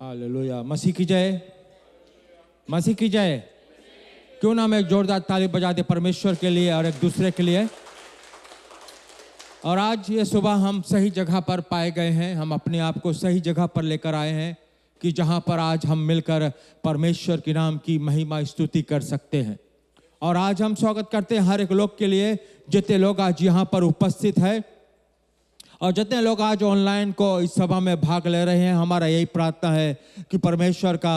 Hallelujah. मसीह की जय, मसीह की जय। क्यों ना हम एक जोरदार ताली बजा दे परमेश्वर के लिए और एक दूसरे के लिए। और आज ये सुबह हम सही जगह पर पाए गए हैं, हम अपने आप को सही जगह पर लेकर आए हैं कि जहां पर आज हम मिलकर परमेश्वर के नाम की महिमा स्तुति कर सकते हैं। और आज हम स्वागत करते हैं हर एक लोग के लिए, जितने लोग आज यहाँ पर उपस्थित है और जितने लोग आज ऑनलाइन को इस सभा में भाग ले रहे हैं। हमारा यही प्रार्थना है कि परमेश्वर का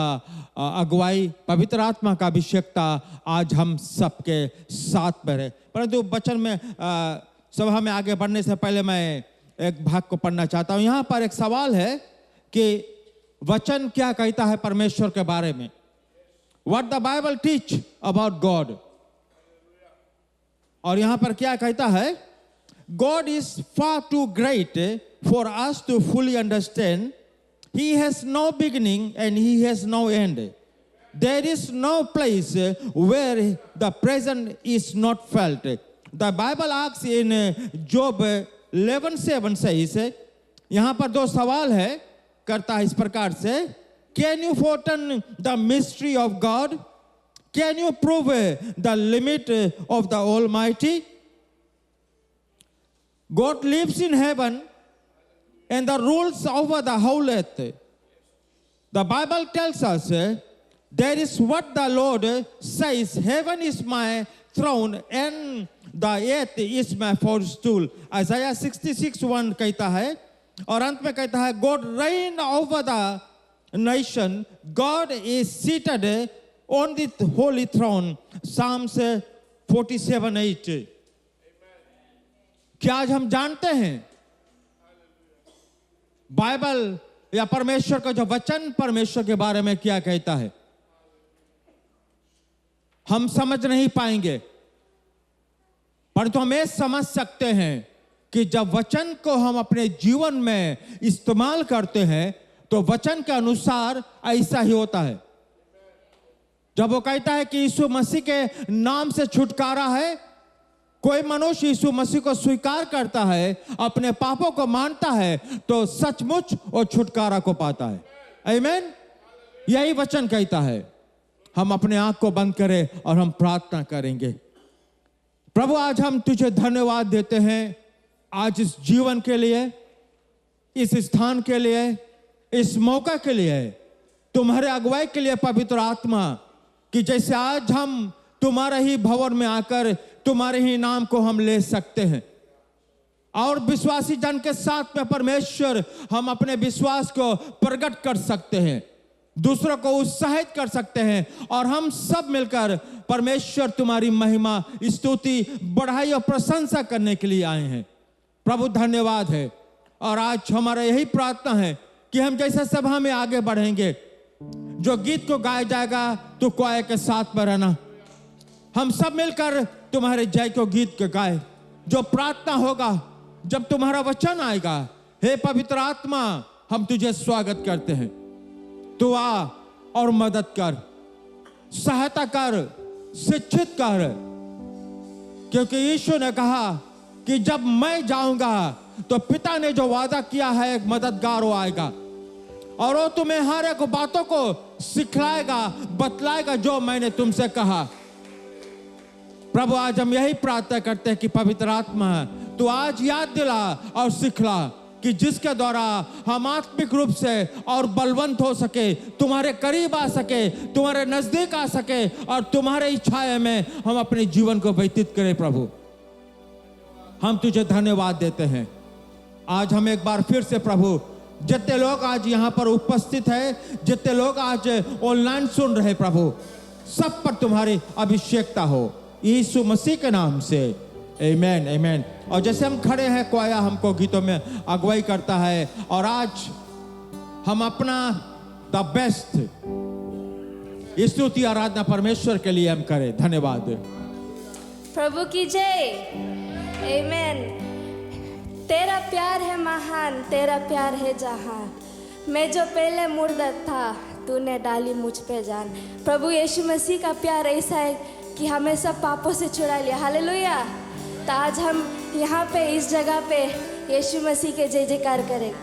अगुवाई, पवित्र आत्मा का अभिषेकता आज हम सबके साथ में रहे। परंतु वचन में सभा में आगे बढ़ने से पहले मैं एक भाग को पढ़ना चाहता हूँ। यहाँ पर एक सवाल है कि वचन क्या कहता है परमेश्वर के बारे में। What the Bible teach about God। और यहाँ पर क्या कहता है, God is far too great for us to fully understand. He has no beginning and he has no end. There is no place where the present is not felt. The Bible asks in Job 11:7 says, यहाँ पर दो सवाल है, करता है इस प्रकार से, Can you fathom the mystery of God? Can you prove the limit of the Almighty? God lives in heaven and the rules over the whole earth. The Bible tells us there is what the Lord says, heaven is my throne and the earth is my footstool. Isaiah 66:1 कहता है और अंत में कहता है God reign over the nation, God is seated on the holy throne. Psalms 47:8। क्या आज हम जानते हैं बाइबल या परमेश्वर का जो वचन परमेश्वर के बारे में क्या कहता है? हम समझ नहीं पाएंगे, परंतु हम ये समझ सकते हैं कि जब वचन को हम अपने जीवन में इस्तेमाल करते हैं तो वचन के अनुसार ऐसा ही होता है। जब वो कहता है कि यीशु मसीह के नाम से छुटकारा है, कोई मनुष्य यीशु मसीह को स्वीकार करता है, अपने पापों को मानता है, तो सचमुच वो छुटकारा को पाता है। आमीन। यही वचन कहता है। हम अपने आंख को बंद करें और हम प्रार्थना करेंगे। प्रभु, आज हम तुझे धन्यवाद देते हैं आज इस जीवन के लिए, इस स्थान के लिए, इस मौका के लिए, तुम्हारे अगुवाई के लिए पवित्र आत्मा, कि जैसे आज हम तुम्हारे ही भवन में आकर तुम्हारे ही नाम को हम ले सकते हैं और विश्वासी जन के साथ में परमेश्वर हम अपने विश्वास को प्रकट कर सकते हैं, दूसरों को उत्साहित कर सकते हैं और हम सब मिलकर परमेश्वर तुम्हारी महिमा, स्तुति, बढ़ाई और प्रशंसा करने के लिए आए हैं। प्रभु धन्यवाद है। और आज हमारा यही प्रार्थना है कि हम जैसे सभा में आगे बढ़ेंगे, जो गीत को गाया जाएगा तो क्वायर के साथ में रहना, हम सब मिलकर तुम्हारे जय को गीत के गाए। जो प्रार्थना होगा जब तुम्हारा वचन आएगा, हे पवित्र आत्मा, हम तुझे स्वागत करते हैं। तू आ और मदद कर, सहायता कर, शिक्षित कर, क्योंकि यीशु ने कहा कि जब मैं जाऊंगा तो पिता ने जो वादा किया है एक मददगार वो आएगा और वो तुम्हें हर एक बातों को सिखलाएगा, बतलाएगा जो मैंने तुमसे कहा। प्रभु, आज हम यही प्रार्थना करते हैं कि पवित्र आत्मा तू आज याद दिला और सिखला कि जिसके द्वारा हम आत्मिक रूप से और बलवंत हो सके, तुम्हारे करीब आ सके, तुम्हारे नजदीक आ सके और तुम्हारे इच्छाएं में हम अपने जीवन को व्यतीत करें। प्रभु, हम तुझे धन्यवाद देते हैं। आज हम एक बार फिर से प्रभु, जितने लोग आज यहाँ पर उपस्थित है, जितने लोग आज ऑनलाइन सुन रहे, प्रभु सब पर तुम्हारी अभिषेकता हो, यीशु मसीह के नाम से, आमीन आमीन। और जैसे हम खड़े हैं, क्वाया हमको गीतों में अगुवाई करता है और आज हम अपना द बेस्ट स्तुति आराधना परमेश्वर के लिए हम करें। धन्यवाद। प्रभु की जय, आमीन। तेरा प्यार है महान, तेरा प्यार है जहान, मैं जो पहले मुर्दा था तूने डाली मुझ पे जान। प्रभु यीशु मसीह का प्यार ऐसा है कि हमें सब पापों से छुड़ा लिया। हालेलुया। तो आज हम यहाँ पे इस जगह पे यीशु मसीह के जय जयकार करें।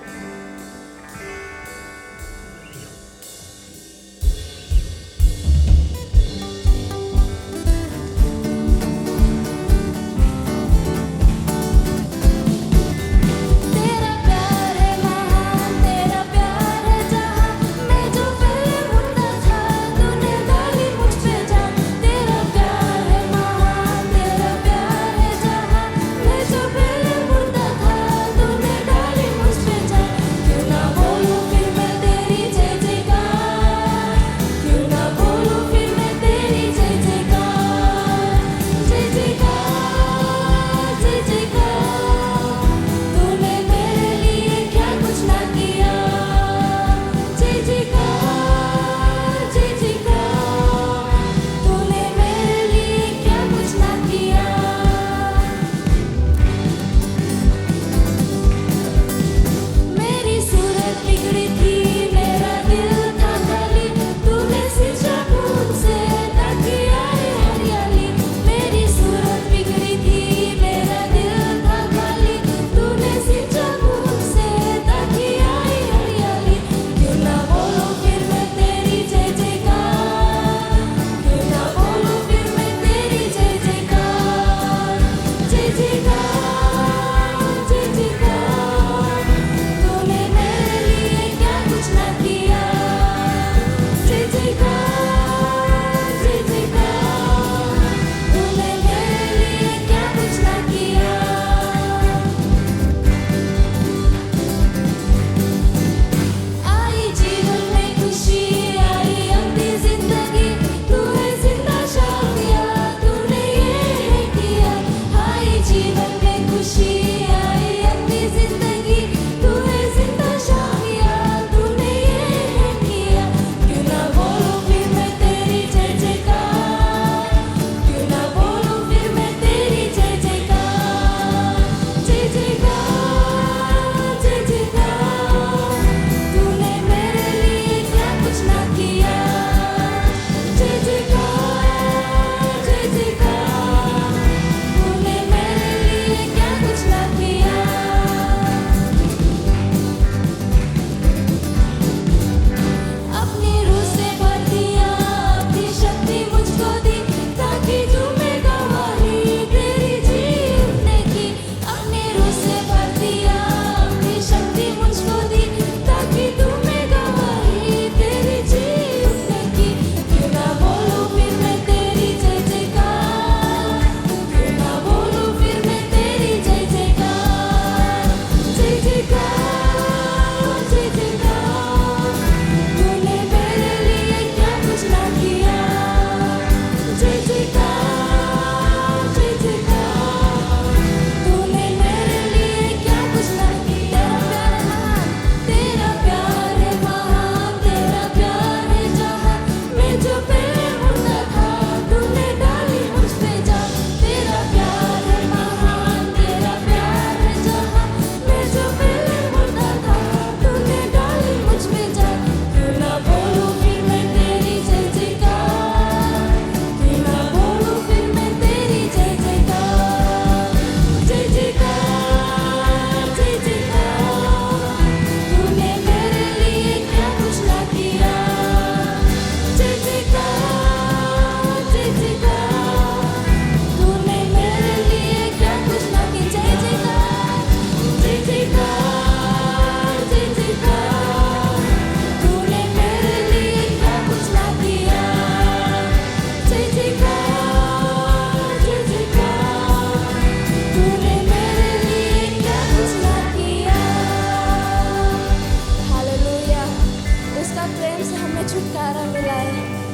से हमें छुटकारा मिला है।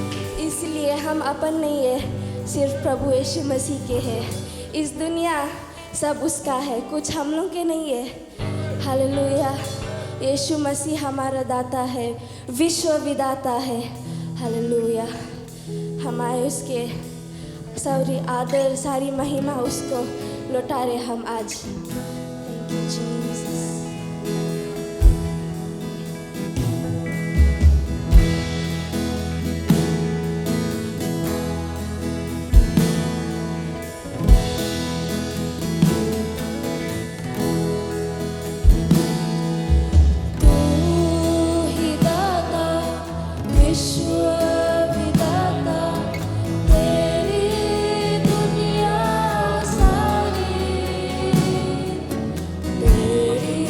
इसलिए हम अपन नहीं है, सिर्फ प्रभु यीशु मसीह के हैं। इस दुनिया सब उसका है, कुछ हम लोग के नहीं है। हालेलुया। यीशु मसीह हमारा दाता है, विश्व विदाता है। हालेलुया। हमारे उसके सारी आदर, सारी महिमा उसको लौटा रहे हम आज। Thank you Jesus. तेरी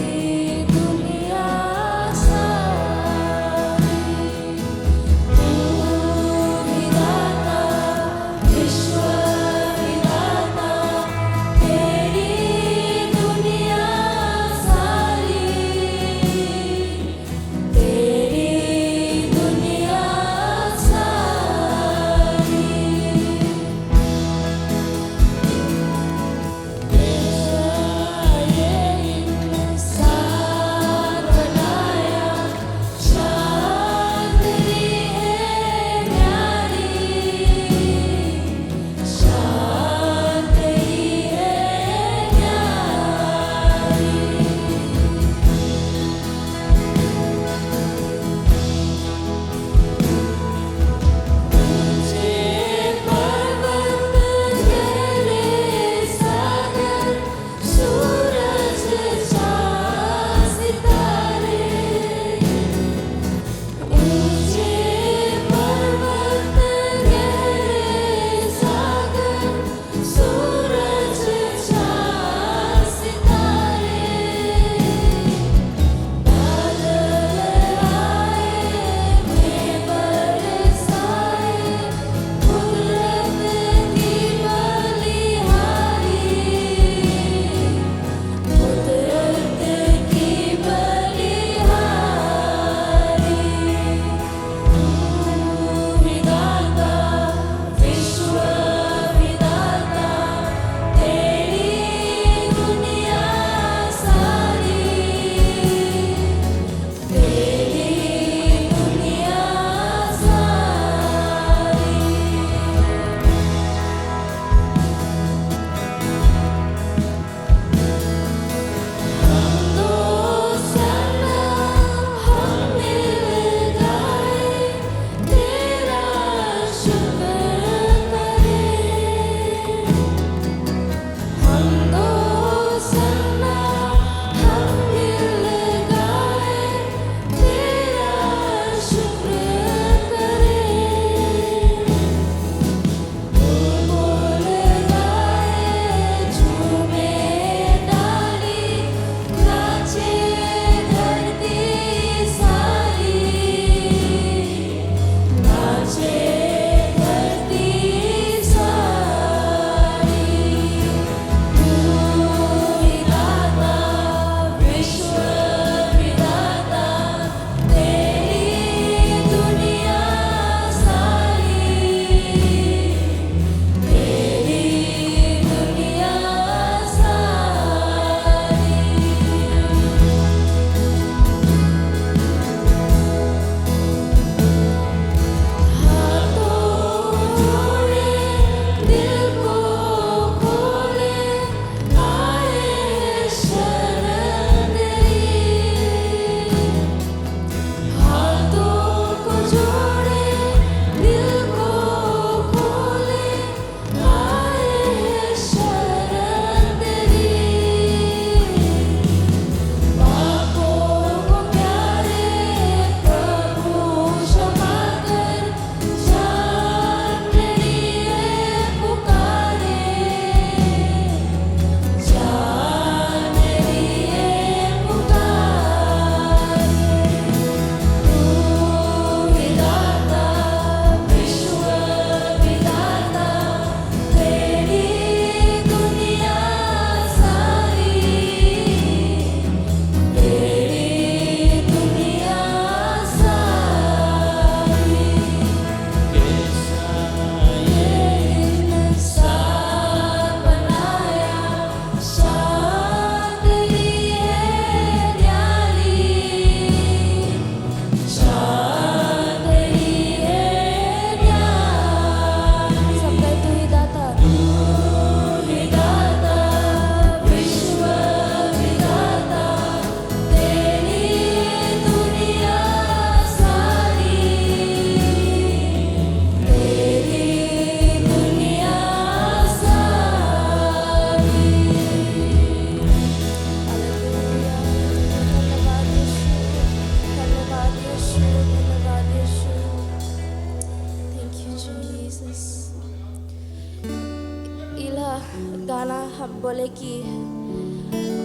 बोले कि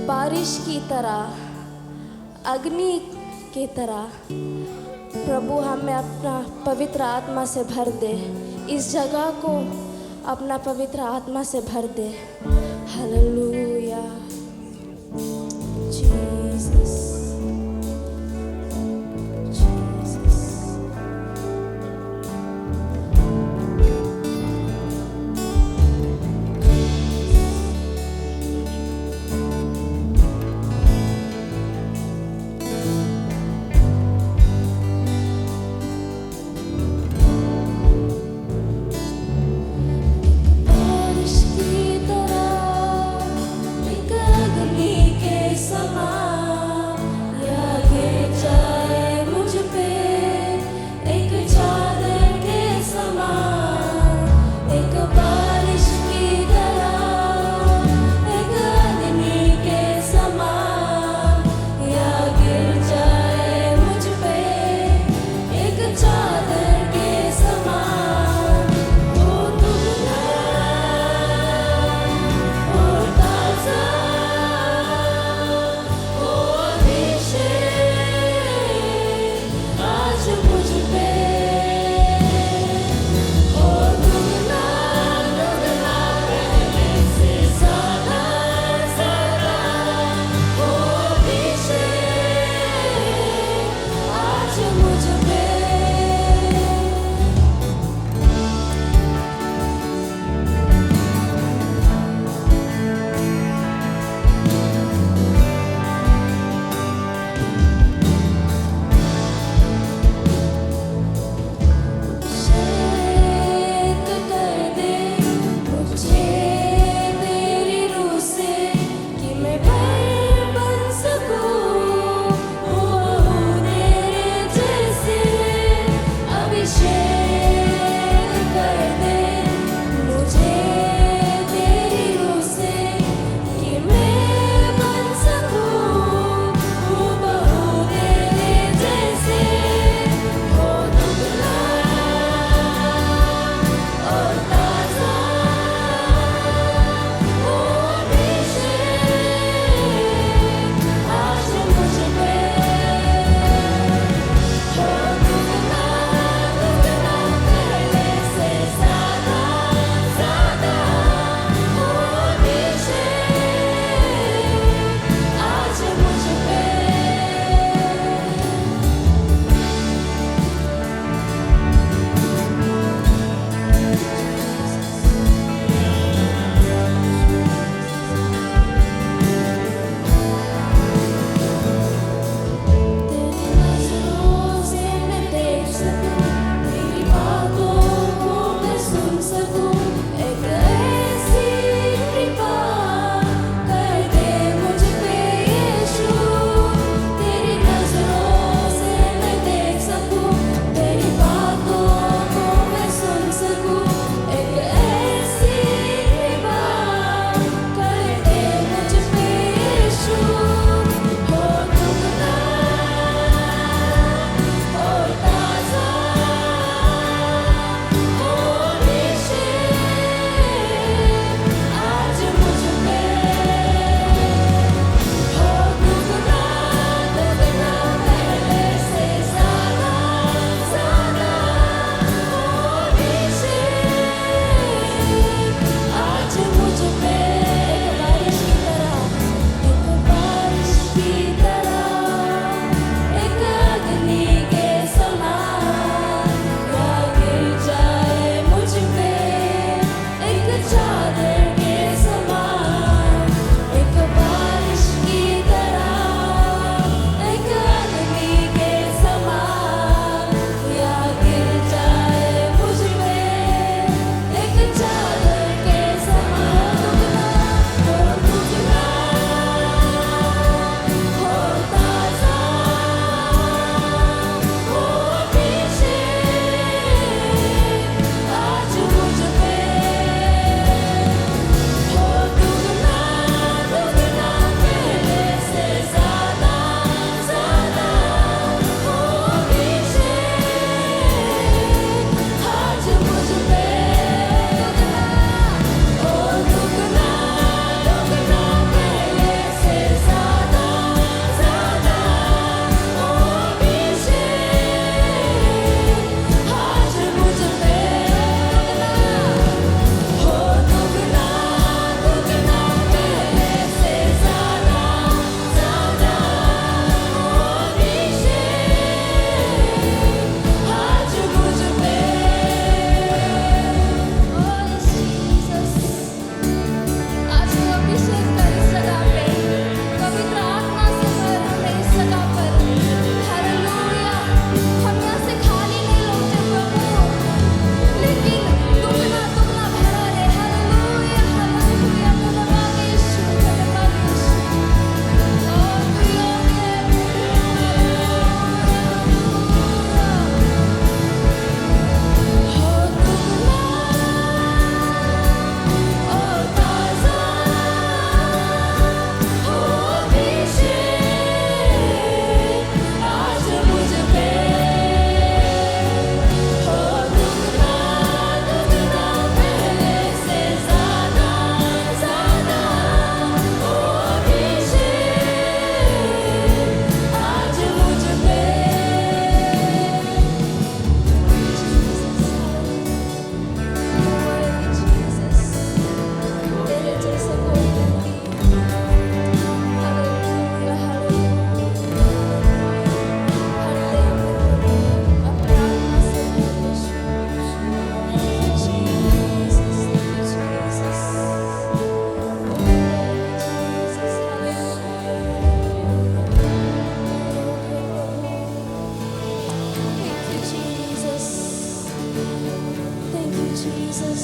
बारिश की तरह, अग्नि की तरह प्रभु हमें अपना पवित्र आत्मा से भर दे, इस जगह को अपना पवित्र आत्मा से भर दे। Hallelujah Jesus, Jesus. बारिश की तरह जीसस,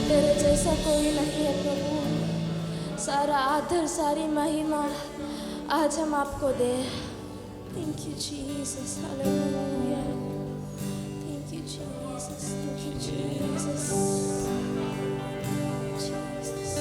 तेरे जैसा कोई नहीं है प्रभु। सारा आदर, सारी महिमा आज हम आपको दे। Thank you Jesus, hallelujah. Thank you Jesus, thank you Jesus, Jesus.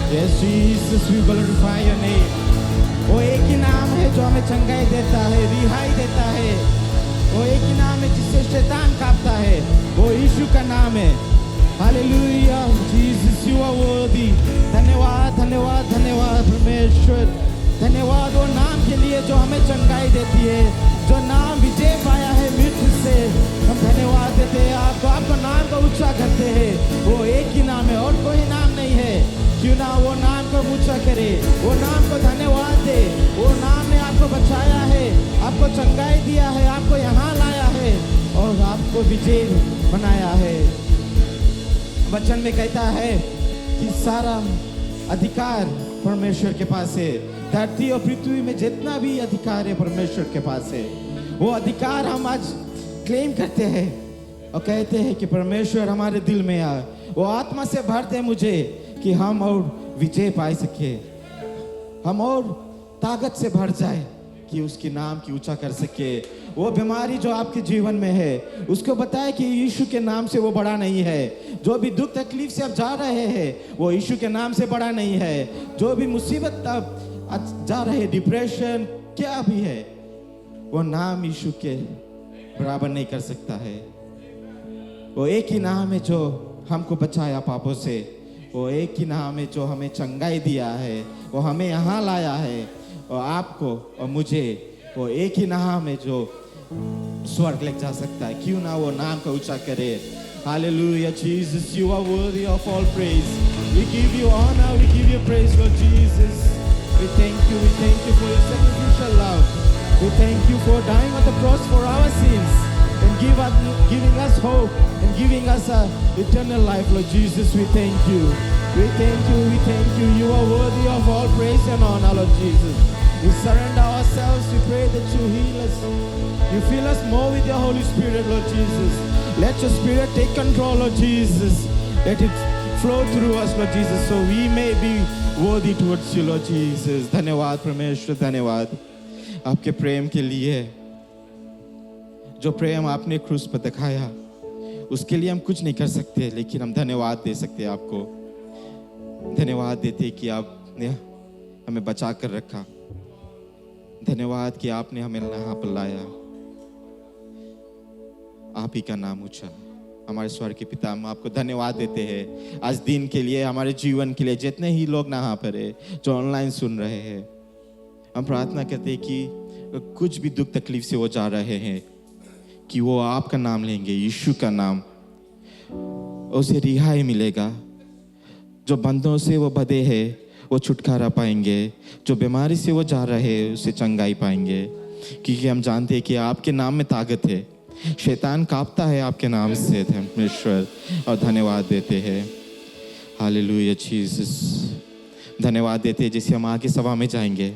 Yes, Jesus, we glorify your name. वो एक ही नाम है जो हमें चंगाई देता है, रिहाई देता है। वो एक ही नाम है जिससे शैतान कांपता है, वो यीशु का नाम है। Hallelujah, Jesus you are worthy. धन्यवाद धन्यवाद धन्यवाद परमेश्वर, धन्यवाद वो नाम के लिए जो हमें चंगाई देती है, जो नाम विजय पाया है मृत्यु से। हम धन्यवाद देते हैं आपको, आपका नाम को ऊंचा करते हैं। वो एक ही नाम है और कोई नाम नहीं है। क्यों ना वो नाम को ऊंचा करे, वो नाम को धन्यवाद दे। वो नाम ने आपको बचाया है, आपको चंगाई दिया है, आपको यहाँ लाया है और आपको विजय बनाया है। वचन में कहता है कि सारा अधिकार परमेश्वर के पास है। धरती और पृथ्वी में जितना भी अधिकार है परमेश्वर के पास है। वो अधिकार हम आज क्लेम करते हैं और कहते हैं कि परमेश्वर हमारे दिल में आ, वो आत्मा से भर दे मुझे कि हम और विजय पा सके, हम और ताकत से भर जाए कि उसके नाम की ऊंचा कर सके। वो बीमारी जो आपके जीवन में है उसको बताए कि यीशु के नाम से वो बड़ा नहीं है। जो भी दुख तकलीफ से आप जा रहे हैं वो यीशु के नाम से बड़ा नहीं है। जो भी मुसीबत आप जा रहे हैं, डिप्रेशन क्या भी है, वो नाम यीशु के बराबर नहीं कर सकता है। वो एक ही नाम है जो हमको बचाया पापों से। वो एक ही नाम है जो हमें चंगाई दिया है, वो हमें यहाँ लाया है और आपको और मुझे। वो एक ही नाम है जो स्वर्ग ले जा सकता है। क्यों ना वो नाम को ऊंचा करे। Hallelujah, Jesus, you are worthy of all praise. We give you honor, we give you praise, Lord Jesus. We thank you for your sacrificial love. We thank you for dying on the cross for our sins and giving us hope and giving us eternal life, Lord Jesus. We thank you. We thank you, we thank you. You are worthy of all praise and honor, Lord Jesus. We surrender ourselves. We pray that you heal us. You fill us more with your Holy Spirit, Lord Jesus. Let your Spirit take control, Lord Jesus. Let it flow through us, Lord Jesus, so we may be worthy towards you, Lord Jesus. धन्यवाद परमेश्वर, धन्यवाद आपके प्रेम के लिए। जो प्रेम आपने क्रूस पर दिखाया उसके लिए हम कुछ नहीं कर सकते, लेकिन हम धन्यवाद दे सकते हैं आपको। धन्यवाद देते कि आपने हमें बचा कर रखा। धन्यवाद कि आपने हमें यहाँ पर लाया। आप ही का नाम ऊंचा। हमारे स्वर्ग के पिता, हम आपको धन्यवाद देते हैं आज दिन के लिए, हमारे जीवन के लिए। जितने ही लोग यहाँ पर है जो ऑनलाइन सुन रहे हैं, हम प्रार्थना करते हैं कि कुछ भी दुख तकलीफ से वो जा रहे हैं कि वो आपका नाम लेंगे, यीशु का नाम, उसे रिहाई मिलेगा। जो बंधों से वो बंधे हैं वो छुटकारा पाएंगे। जो बीमारी से वो जा रहे हैं उसे चंगाई पाएंगे, क्योंकि हम जानते हैं कि आपके नाम में ताकत है। शैतान कांपता है आपके नाम से परमेश्वर, और धन्यवाद देते हैं। हालेलुया जीसस, धन्यवाद देते हैं। जैसे हम आगे सभा में जाएंगे,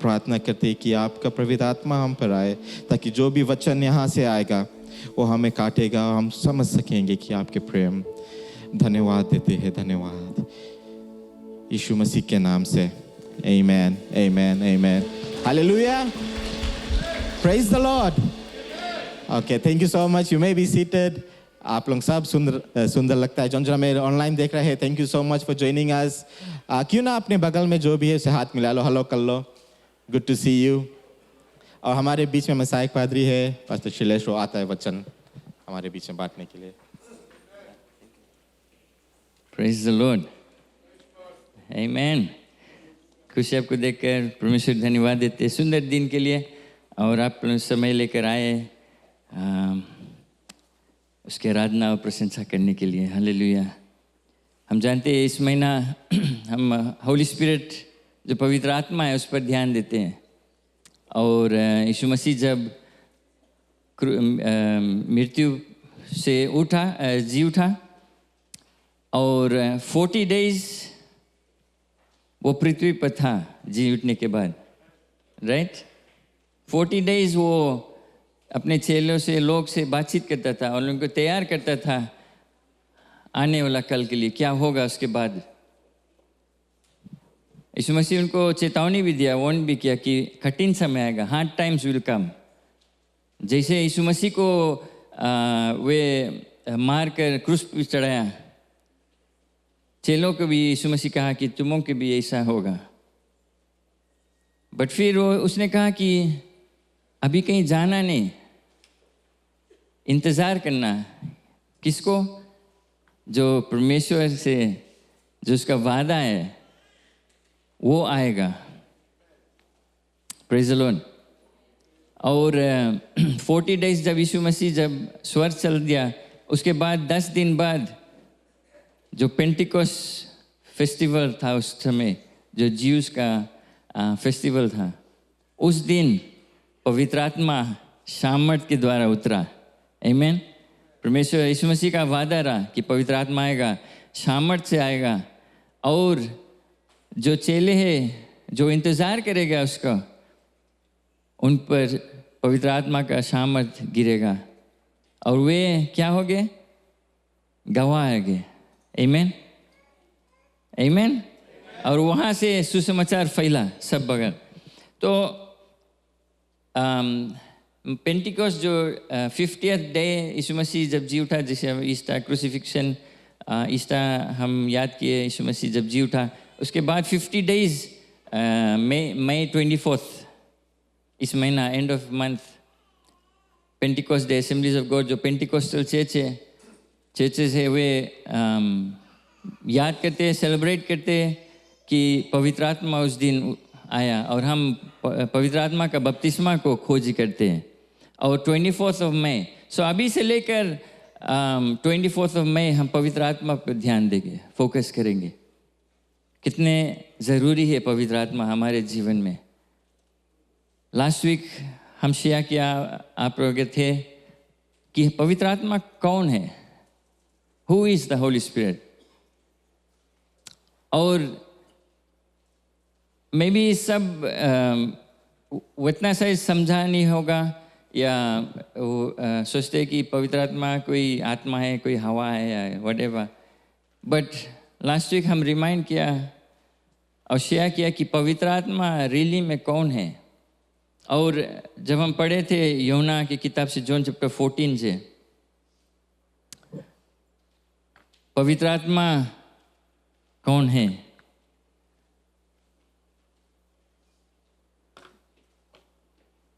प्रार्थना करते हैं कि आपका पवित्र आत्मा हम पर आए, ताकि जो भी वचन यहाँ से आएगा वो हमें काटेगा, हम समझ सकेंगे कि आपके प्रेम। धन्यवाद देते हैं, धन्यवाद यीशु मसीह के नाम से। आमीन, आमीन, आमीन। Hallelujah, praise the Lord. Okay, thank you so much. You may be seated. आप लोग सब सुंदर लगता है। जो मेरे ऑनलाइन देख रहे हैं, thank you so much for joining us. क्यों ना अपने बगल में जो भी है उसे हाथ मिला लो, हेलो कर लो। Good to see you. और हमारे बीच में मसाइक पादरी है, पास्टर शिलेश, वो आता है वचन हमारे बीच में बांटने के लिए। प्रेज द लॉर्ड, आमीन। खुशी आपको देखकर परमेश्वर धन्यवाद देते सुंदर दिन के लिए, और आप समय लेकर आए उसके आराधना और प्रशंसा करने के लिए। हालेलुया। हम जानते हैं इस महीना हम होली स्पिरिट जो पवित्र आत्मा है उस पर ध्यान देते हैं। और यीशु मसीह जब मृत्यु से जी उठा और 40 डेज वो पृथ्वी पर था जी उठने के बाद, राइट। 40 डेज वो अपने चेलों से, लोग से बातचीत करता था और उनको तैयार करता था आने वाला कल के लिए, क्या होगा उसके बाद। यीशु मसीह उनको चेतावनी भी दिया, वार्न भी किया कि कठिन समय आएगा, हार्ड टाइम्स विल कम। जैसे यीशु मसीह को वे मार कर क्रूस पर चढ़ाया, चेलों को भी यीशु मसीह कहा कि तुमों के भी ऐसा होगा। बट फिर उसने कहा कि अभी कहीं जाना नहीं, इंतज़ार करना। किसको? जो परमेश्वर से जो उसका वादा है वो आएगा। Praise the Lord. और 40 डेज जब यीशु मसीह जब स्वर्ग चल दिया, उसके बाद 10 दिन बाद जो पेंटिकोस्ट फेस्टिवल था उस समय, जो ज्यूस का फेस्टिवल था, उस दिन पवित्र आत्मा सामर्थ के द्वारा उतरा। आमीन। परमेश्वर यीशु मसीह का वादा रहा कि पवित्र आत्मा आएगा, सामर्थ से आएगा, और जो चेले हैं जो इंतज़ार करेगा उसका, उन पर पवित्र आत्मा का सामर्थ गिरेगा और वे क्या हो गए? गवाह हो गए। आमीन, आमीन। और वहाँ से सुसमाचार फैला सब बगल। तो पेंटिकोस्ट जो 50th डे यीशु मसीह जब जी उठा, जैसे ईस्टर क्रूसिफिक्शन, ईस्टर हम याद किए, यीशु मसीह जब जी उठा, उसके बाद 50 डेज मई 24 इस महीना, end of month, Pentecost day, assemblies of God, जो पेंटिकोस्टल चर्चेस है वे याद करते, सेलिब्रेट करते कि पवित्र आत्मा उस दिन आया, और हम पवित्र आत्मा का बपतिस्मा को खोज करते हैं। और 24 ऑफ मई, सो अभी से लेकर 24 ऑफ मई हम पवित्र आत्मा पर ध्यान देंगे, फोकस करेंगे। कितने ज़रूरी है पवित्र आत्मा हमारे जीवन में। लास्ट वीक हम शेयर किया, आप लोग थे, कि पवित्र आत्मा कौन है, who is the Holi spirit. और मे बी सब उतना सही समझा नहीं होगा, या सोचते कि पवित्र आत्मा कोई आत्मा है, कोई हवा है, या व्हाटएवर। बट लास्ट वीक हम रिमाइंड किया और शेयर किया कि पवित्र आत्मा रियली में कौन है। और जब हम पढ़े थे यूहन्ना की किताब से, जॉन चैप्टर 14 से, पवित्र आत्मा कौन है,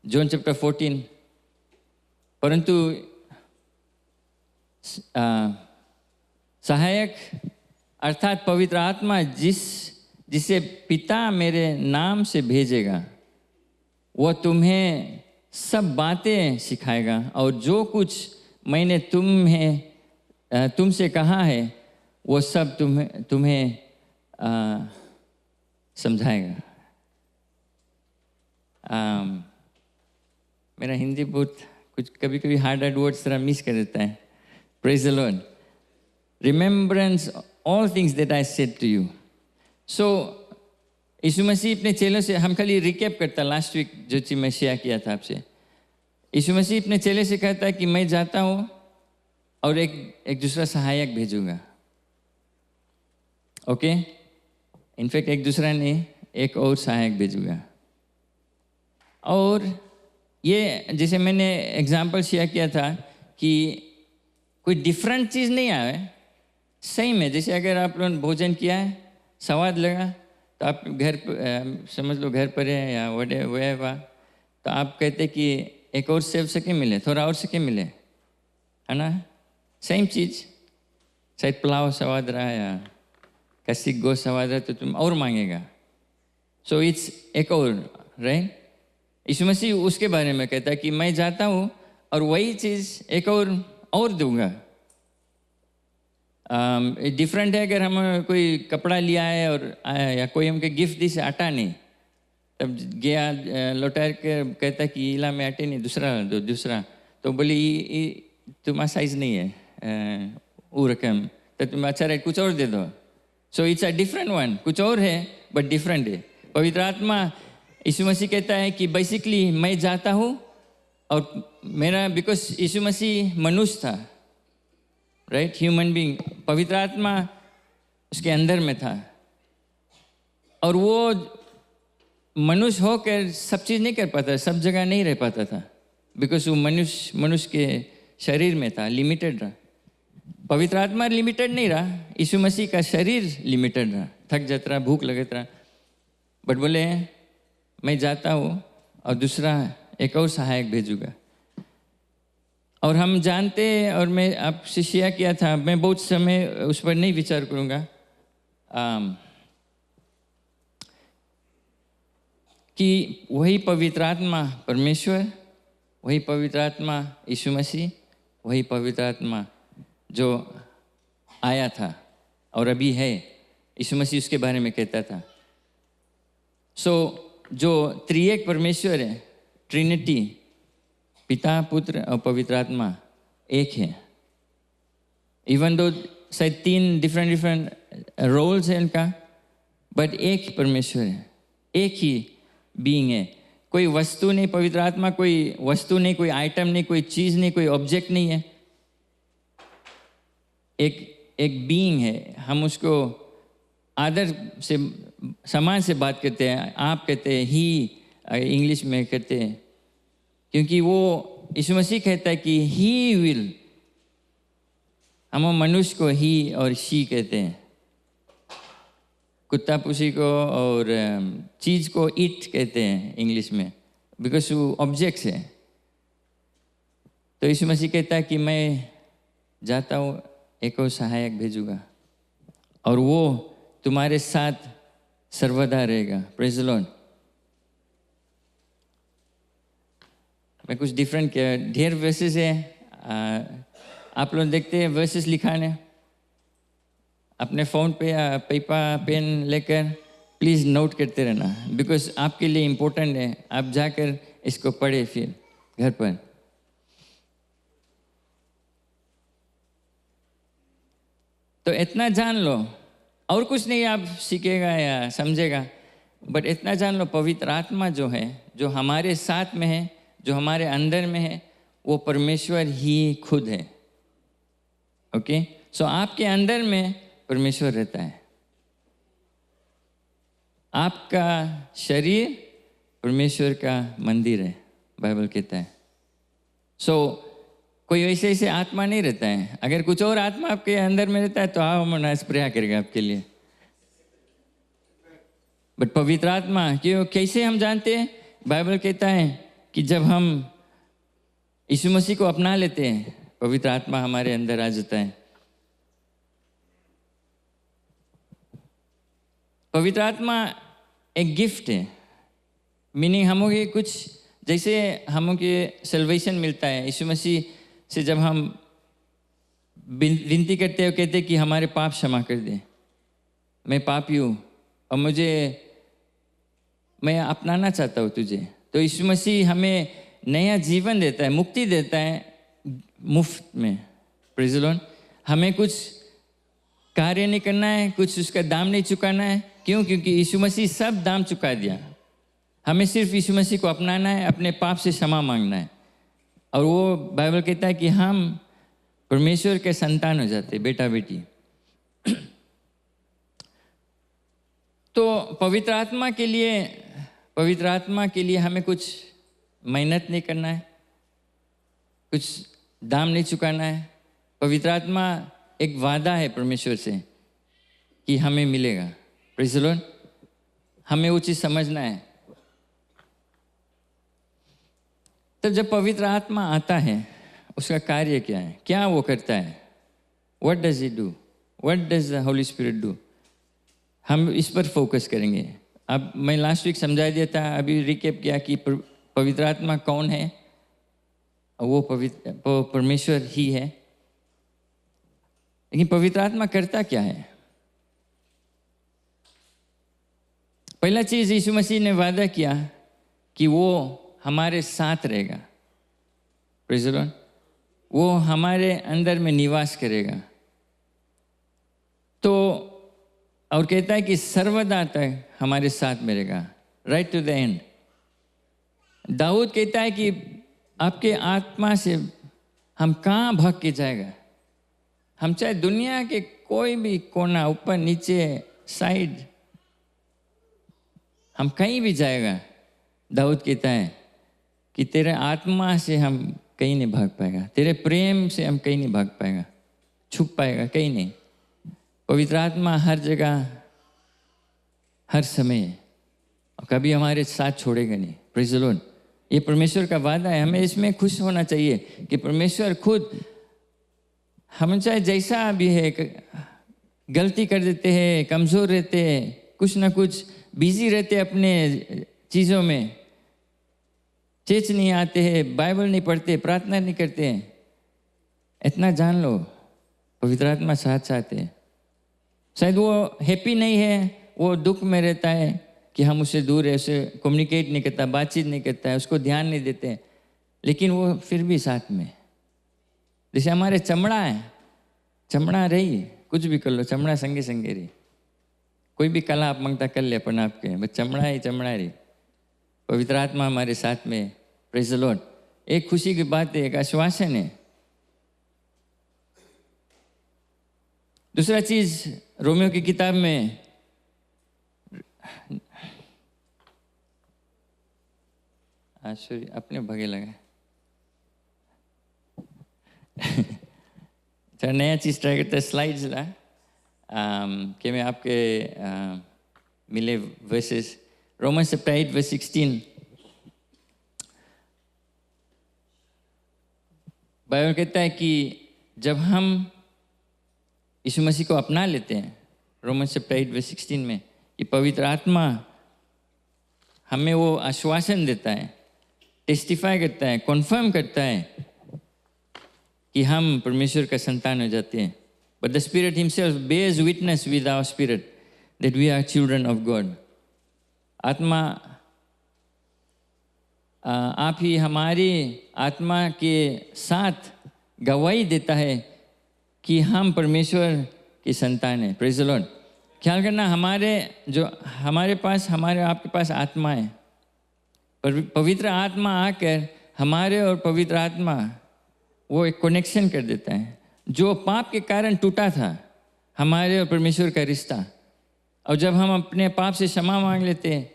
जॉन चैप्टर 14, परंतु सहायक अर्थात पवित्र आत्मा जिसे पिता मेरे नाम से भेजेगा, वह तुम्हें सब बातें सिखाएगा, और जो कुछ मैंने तुमसे कहा है वो सब तुम्हें समझाएगा। मेरा हिंदी बहुत कुछ कभी कभी हार्ड वर्ड्स तरह मिस कर देता है। Praise the lord. Remembrance all things that I said to you. So यीशु मसीह अपने चेलों से, हम खाली रिकैप करता लास्ट वीक जो चीज़ मैं शेयर किया था आपसे। यीशु मसीह अपने चेले से कहता है कि मैं जाता हूँ और एक दूसरा सहायक भेजूंगा। ओके, इनफैक्ट एक दूसरा नहीं, एक और सहायक भेजूंगा। और ये जैसे मैंने एग्जाम्पल शेयर किया था कि कोई डिफरेंट चीज़ नहीं आए, सही में जैसे अगर आप लोगों ने भोजन किया है, स्वाद लगा, तो आप घर समझ लो घर पर है या वह तो आप कहते कि एक और सेव सके मिले, थोड़ा और सके मिले, है ना। सेम चीज़, शायद पुलाव स्वाद रहा या कसी गोश्त स्वाद रहा तो तुम और मांगेगा। सो इट्स एक और, राइट। यीशु मसीह उसके बारे में कहता है कि मैं जाता हूँ और वही चीज़ एक और दूंगा। डिफरेंट है अगर हम कोई कपड़ा लिया है और आया, या कोई हमके गिफ्ट दी से आटा नहीं, तब गया लौटा के कहता है कि इला में आटे नहीं, दूसरा तो बोली तुम्हारा साइज नहीं है वो रकम, तो तुम अच्छा रहे कुछ और दे दो। So it's a different one, कुछ और है बट डिफरेंट है। पवित्र आत्मा, यीशु मसीह कहता है कि बेसिकली मैं जाता हूँ और मेरा, बिकॉज यीशु मसीह मनुष्य था, राइट, ह्यूमन बीइंग, पवित्र आत्मा उसके अंदर में था, और वो मनुष्य होकर सब चीज़ नहीं कर पाता, सब जगह नहीं रह पाता था, बिकॉज वो मनुष्य के शरीर में था, लिमिटेड रहा। पवित्र आत्मा लिमिटेड नहीं रहा, यीशु मसीह का शरीर लिमिटेड रहा, थक जाता रहा, भूख लगता रहा। बट बोले मैं जाता हूँ और दूसरा एक और सहायक भेजूंगा। और हम जानते हैं, और मैं आपसे शेयर किया था, मैं बहुत समय उस पर नहीं विचार करूँगा, कि वही पवित्र आत्मा परमेश्वर, वही पवित्र आत्मा यीशु मसीह, वही पवित्र आत्मा जो आया था और अभी है, यीशु मसीह उसके बारे में कहता था। जो त्रिएक परमेश्वर है, ट्रिनिटी, पिता, पुत्र और पवित्र आत्मा एक है। इवन दो शायद 3 डिफरेंट रोल्स हैं उनका, बट एक परमेश्वर है, एक ही बीइंग है। कोई वस्तु नहीं, पवित्र आत्मा कोई वस्तु नहीं, कोई आइटम नहीं, कोई चीज़ नहीं, कोई ऑब्जेक्ट नहीं है, एक बीइंग है। हम उसको आदर से, सम्मान से बात करते हैं, आप कहते हैं, ही इंग्लिश में कहते हैं, क्योंकि वो यीशु मसीह कहता है कि ही विल, हम मनुष्य को ही और शी कहते हैं, कुत्ता पुसी को और चीज़ को इट कहते हैं इंग्लिश में, बिकॉज वो ऑब्जेक्ट्स है। तो यीशु मसीह कहता है कि मैं जाता हूँ, एक और सहायक भेजूंगा और वो तुम्हारे साथ सर्वदा रहेगा। Praise the Lord. मैं कुछ डिफरेंट किया, ढेर वर्सेस है, आप लोग देखते हैं वर्सेस लिखाने, अपने फ़ोन पे या पेपर पेन लेकर प्लीज़ नोट करते रहना, बिकॉज आपके लिए इम्पोर्टेंट है। आप जाकर इसको पढ़े फिर घर पर। तो इतना जान लो, और कुछ नहीं आप सीखेगा या समझेगा, बट इतना जान लो, पवित्र आत्मा जो है, जो हमारे साथ में है, जो हमारे अंदर में है, वो परमेश्वर ही खुद है। ओके, सो आपके अंदर में परमेश्वर रहता है। आपका शरीर परमेश्वर का मंदिर है, बाइबल कहता है। सो कोई ऐसे ऐसे आत्मा नहीं रहता है। अगर कुछ और आत्मा आपके अंदर में रहता है तो आओ, मना प्रेयर करेगा आपके लिए। बट पवित्र आत्मा क्यों, कैसे हम जानते हैं? बाइबल कहता है कि जब हम यीशु मसीह को अपना लेते हैं, पवित्र आत्मा हमारे अंदर आ जाता है। पवित्र आत्मा एक गिफ्ट है, मीनिंग हमों कुछ, जैसे हमों के सल्वेशन मिलता है यीशु मसीह से, जब हम विनती करते हैं, कहते हैं कि हमारे पाप क्षमा कर दे, मैं पापी हूँ और मैं अपनाना चाहता हूँ तुझे। तो यीशु मसीह हमें नया जीवन देता है, मुक्ति देता है मुफ्त में। Praise the Lord. हमें कुछ कार्य नहीं करना है, कुछ उसका दाम नहीं चुकाना है। क्यों? क्योंकि यीशु मसीह सब दाम चुका दिया। हमें सिर्फ यीशु मसीह को अपनाना है, अपने पाप से क्षमा मांगना है, और वो बाइबल कहता है कि हम परमेश्वर के संतान हो जाते, बेटा बेटी। तो पवित्र आत्मा के लिए हमें कुछ मेहनत नहीं करना है, कुछ दाम नहीं चुकाना है। पवित्र आत्मा एक वादा है परमेश्वर से कि हमें मिलेगा। Praise the Lord. हमें वो चीज़ समझना है। तब जब पवित्र आत्मा आता है, उसका कार्य क्या है, क्या वो करता है? What does he do? What does the Holi spirit do? हम इस पर फोकस करेंगे। अब मैं लास्ट वीक समझा दिया था, अभी रिकेप किया कि पवित्र आत्मा कौन है। वो परमेश्वर ही है। लेकिन पवित्र आत्मा करता क्या है? पहला चीज, यीशु मसीह ने वादा किया कि वो हमारे साथ रहेगा। Praise the Lord. वो हमारे अंदर में निवास करेगा। तो और कहता है कि सर्वदा तक हमारे साथ में रहेगा, right to the end. Dawood कहता है कि आपके आत्मा से हम कहाँ भाग के जाएगा? हम चाहे दुनिया के कोई भी कोना, ऊपर नीचे साइड, हम कहीं भी जाएगा, दाऊद कहता है कि तेरे आत्मा से हम कहीं नहीं भाग पाएगा, तेरे प्रेम से हम कहीं नहीं भाग पाएगा। छुप पाएगा, कहीं नहीं। पवित्र आत्मा हर जगह, हर समय, और कभी हमारे साथ छोड़ेगा नहीं। Praise the Lord. ये परमेश्वर का वादा है, हमें इसमें खुश होना चाहिए कि परमेश्वर खुद, हम चाहे जैसा भी है, गलती कर देते हैं, कमज़ोर रहते हैं, कुछ ना कुछ बिजी रहते हैं अपने चीज़ों में, चर्च नहीं आते हैं, बाइबल नहीं पढ़ते, प्रार्थना नहीं करते हैं, इतना जान लो पवित्र आत्मा साथ साथ है। शायद वो हैप्पी नहीं है, वो दुख में रहता है कि हम उससे दूर है, उससे कम्युनिकेट नहीं करता, बातचीत नहीं करता है, उसको ध्यान नहीं देते हैं, लेकिन वो फिर भी साथ में। जैसे हमारे चमड़ा है, चमड़ा रही, कुछ भी कर लो, चमड़ा संगे संगे रही, कोई भी कला आप मंगता कर ले अपन आपके, बस चमड़ा ही चमड़ा रही। पवित्र आत्मा हमारे साथ में। Praise the Lord. एक खुशी की बात है, एक आश्वासन है। दूसरा चीज, रोमियो की किताब में सॉरी, अपने भगे लगा थोड़ा नया चीज ट्राई करते हैं। स्लाइड्स ला कि मैं आपके मिले verses, Romans chapter 8 verse 16। Bible कहता है कि जब हम यीशु मसीह को अपना लेते हैं, रोमन्स चैप्टर 8 वर्स 16 में, ये पवित्र आत्मा हमें वो आश्वासन देता है, टेस्टिफाई करता है, कॉन्फर्म करता है कि हम परमेश्वर का संतान हो जाते हैं। But the spirit himself bears witness with our spirit that we are children of God. आत्मा आप ही हमारी आत्मा के साथ गवाही देता है कि हम परमेश्वर की संतान हैं। Praise the Lord. ख्याल करना, हमारे पास, हमारे आपके पास आत्मा है, पर पवित्र आत्मा आकर हमारे और पवित्र आत्मा वो एक कनेक्शन कर देता है। जो पाप के कारण टूटा था हमारे और परमेश्वर का रिश्ता, और जब हम अपने पाप से क्षमा मांग लेते हैं,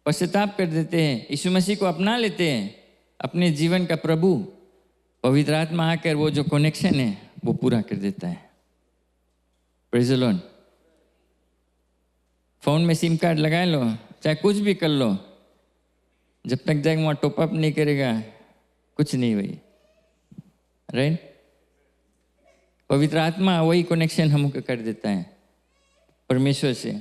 पश्चाताप कर देते हैं, यीशु मसीह को अपना लेते हैं अपने जीवन का प्रभु, पवित्र आत्मा आकर वो जो कनेक्शन है वो पूरा कर देता है। Praise the Lord. फोन में सिम कार्ड लगा लो, चाहे कुछ भी कर लो, जब तक जाएगा वहाँ टॉपअप नहीं करेगा कुछ नहीं भाई, राइट। पवित्र आत्मा वही कनेक्शन हमको कर देता है परमेश्वर से,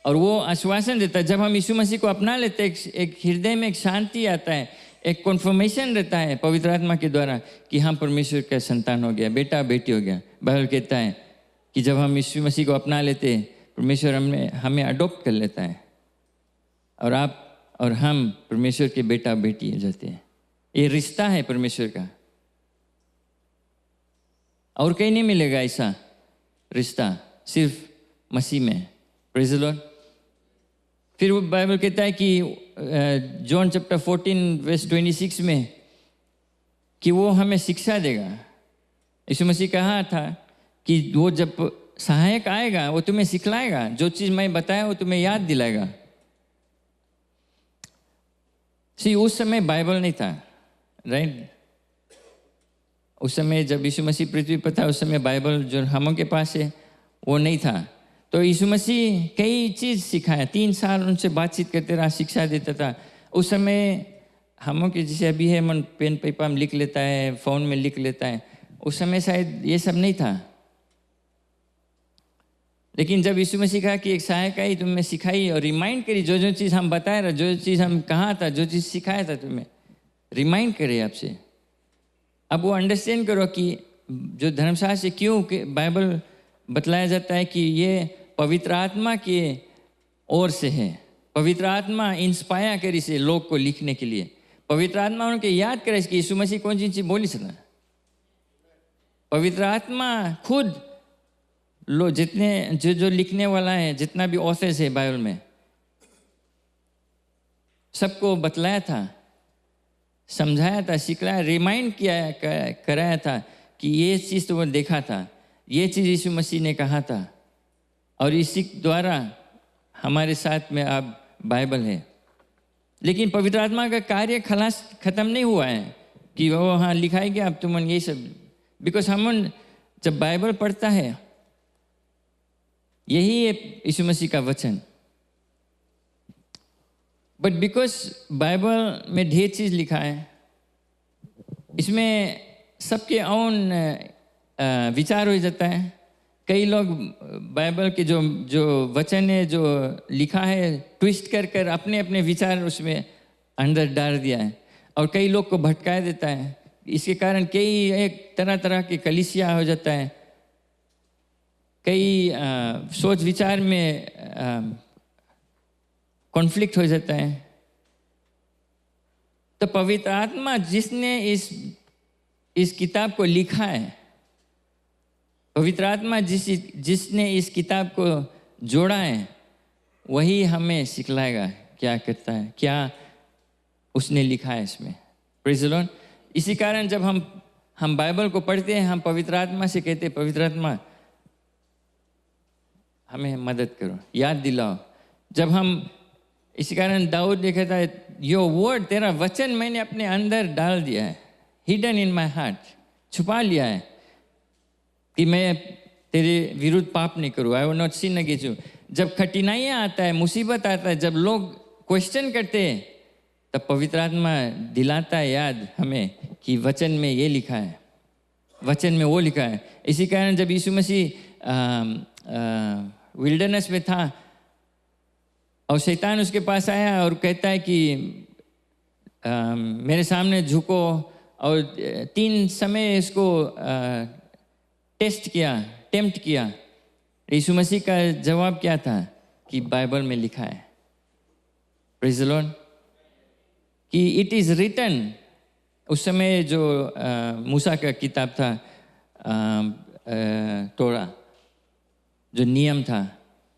और वो आश्वासन देता है। जब हम यीशु मसीह को अपना लेते हैं, एक हृदय में एक शांति आता है, एक कन्फर्मेशन रहता है पवित्र आत्मा के द्वारा कि हम परमेश्वर का संतान हो गया, बेटा बेटी हो गया। बाइबल कहता है कि जब हम यीशु मसीह को अपना लेते हैं, परमेश्वर हमें अडॉप्ट कर लेता है, और आप और हम परमेश्वर के बेटा बेटी हो जाते हैं। ये रिश्ता है परमेश्वर का, और कहीं नहीं मिलेगा ऐसा रिश्ता, सिर्फ मसीह में। Praise the Lord. फिर वो बाइबल कहता है कि जॉन चैप्टर 14 वर्स 26 में कि वो हमें शिक्षा देगा। यीशु मसीह कहा था कि वो जब सहायक आएगा वो तुम्हें सिखलाएगा, जो चीज़ मैं बताया वो तुम्हें याद दिलाएगा। उस समय बाइबल नहीं था, राइट। उस समय जब यीशु मसीह पृथ्वी पर था, उस समय बाइबल जो हम के पास है वो नहीं था। तो यीशु मसीह कई चीज़ सिखाया, 3 साल उनसे बातचीत करते रहा, शिक्षा देता था। उस समय हम के जैसे अभी है, मन पेन पेपर में लिख लेता है, फ़ोन में लिख लेता है, उस समय शायद ये सब नहीं था। लेकिन जब यीशु मसीह कहा कि एक सहायक आई, तुम्हें सिखाई और रिमाइंड करी, जो जो चीज़ हम बताए रहा, जो चीज़ हम कहा था, जो चीज़ सिखाया था, तुम्हें रिमाइंड करे आपसे। अब वो अंडरस्टैंड करो कि जो धर्मशास्त्र से क्यों बाइबल बतलाया जाता है कि ये पवित्र आत्मा के ओर से है। पवित्र आत्मा इंस्पायर करी से लोग को लिखने के लिए, पवित्र आत्मा उनके याद करे कि यीशु मसीह कौन सी चीज़ बोली सना। पवित्र आत्मा खुद जितने जो लिखने वाला है, जितना भी ऑथर्स है बाइबल में, सबको बतलाया था, समझाया था, सिखलाया, रिमाइंड किया, कराया था कि ये चीज़ तो वो देखा था, ये चीज़ यीशु मसीह ने कहा था, और इसी द्वारा हमारे साथ में अब बाइबल है। लेकिन पवित्र आत्मा का कार्य खत्म नहीं हुआ है कि वो हाँ लिखाई गया अब तुम ये सब, बिकॉज हम जब बाइबल पढ़ता है, यही है यीशु मसीह का वचन। बट बिकॉज बाइबल में ढेर चीज़ लिखा है, इसमें सबके ओन विचार हो जाता है। कई लोग बाइबल के जो वचन है, जो लिखा है, ट्विस्ट कर कर अपने अपने विचार उसमें अंदर डाल दिया है, और कई लोग को भटका देता है। इसके कारण कई एक तरह तरह की कलीसिया हो जाता है, कई सोच विचार में कॉन्फ्लिक्ट हो जाता है। तो पवित्र आत्मा जिसने इस किताब को लिखा है, पवित्र आत्मा जिसने इस किताब को जोड़ा है, वही हमें सिखलाएगा क्या करता है, क्या उसने लिखा है इसमें। Praise the Lord. इसी कारण जब हम बाइबल को पढ़ते हैं, हम पवित्र आत्मा से कहते हैं, पवित्र आत्मा हमें मदद करो, याद दिलाओ। जब हम इसी कारण दाऊद लिखा था, योर वर्ड, तेरा वचन मैंने अपने अंदर डाल दिया है, हिडन इन माई हार्ट, छुपा लिया है कि मैं तेरे विरुद्ध पाप नहीं करूँ। I will not sin against you. जब कठिनाइयाँ आता है, मुसीबत आता है, जब लोग क्वेश्चन करते हैं, तब पवित्र आत्मा दिलाता है याद हमें कि वचन में ये लिखा है, वचन में वो लिखा है। इसी कारण जब यीशु मसीह विल्डरनेस में था और शैतान उसके पास आया और कहता है कि मेरे सामने झुको, और 3 समय इसको टेम्प्ट किया। यीशु मसीह का जवाब क्या था कि बाइबल में लिखा है, प्रेज़ द लॉर्ड, कि इट इज़ रिटन। उस समय जो मूसा का किताब था, तोरा जो नियम था,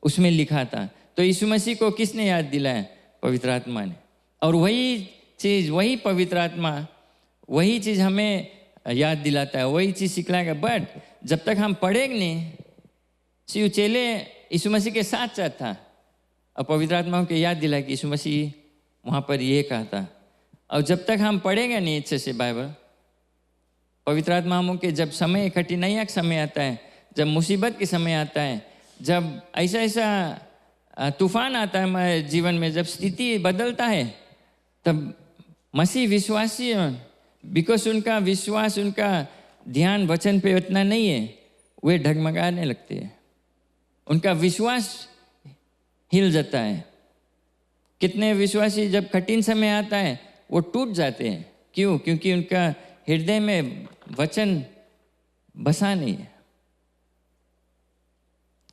उसमें लिखा था। तो यीशु मसीह को किसने याद दिलाया? पवित्र आत्मा ने। और वही चीज़, वही पवित्र आत्मा वही चीज़ हमें याद दिलाता है, वही चीज़ सिखलाएगा। बट जब तक हम पढ़ेंगे नहीं, सिर्फ चेले यीशु मसीह के साथ साथ था, और पवित्र आत्मा को याद दिलाया कि यीशु मसीह वहाँ पर ये कहा था। और जब तक हम पढ़ेंगे नहीं अच्छे से बाइबल, पवित्र आत्मा हम के जब समय, कठिनाइयाँ का समय आता है, जब मुसीबत के समय आता है, जब ऐसा तूफान आता है हमारे जीवन में, जब स्थिति बदलता है, तब मसीह विश्वासी, बिकॉज उनका विश्वास, उनका ध्यान वचन पे उतना नहीं है, वे डगमगाने लगते हैं, उनका विश्वास हिल जाता है। कितने विश्वासी जब कठिन समय आता है वो टूट जाते हैं। क्यों? क्योंकि उनका हृदय में वचन बसा नहीं है।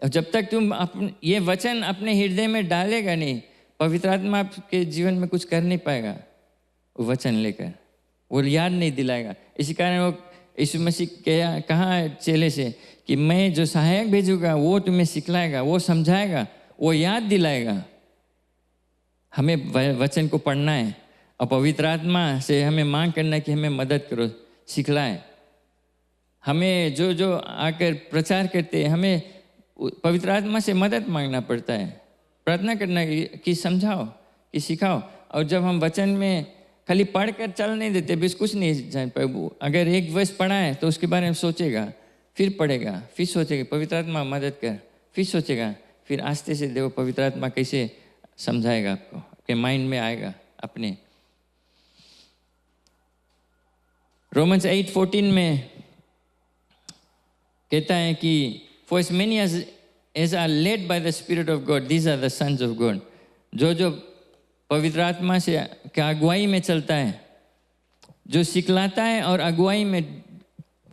और जब तक तुम ये वचन अपने हृदय में डालेगा नहीं, पवित्र आत्मा आपके जीवन में कुछ कर नहीं पाएगा। वो वचन लेकर वो याद नहीं दिलाएगा। इसी कारण वो यीशु मसीह कहा चेले से कि मैं जो सहायक भेजूंगा वो तुम्हें सिखलाएगा, वो समझाएगा, वो याद दिलाएगा। हमें वचन को पढ़ना है और पवित्र आत्मा से हमें मांग करना है कि हमें मदद करो, सिखलाए। हमें जो जो आकर प्रचार करते हैं, हमें पवित्र आत्मा से मदद मांगना पड़ता है, प्रार्थना करना कि समझाओ, कि सिखाओ। और जब हम वचन में खाली पढ़कर चल नहीं देते, बस कुछ नहीं जान पाए। अगर एक वर्ष पढ़ा है तो उसके बारे में सोचेगा, फिर पढ़ेगा, फिर सोचेगा पवित्र आत्मा मदद कर, फिर सोचेगा, फिर आस्ते से देखो पवित्र आत्मा कैसे समझाएगा आपको, आपके माइंड में आएगा अपने। रोमन्स 8:14 में कहता है कि for as many as are led by the Spirit of God, these are the sons of God. जो पवित्र आत्मा से क्या अगुवाई में चलता है, जो सिखलाता है और अगुवाई में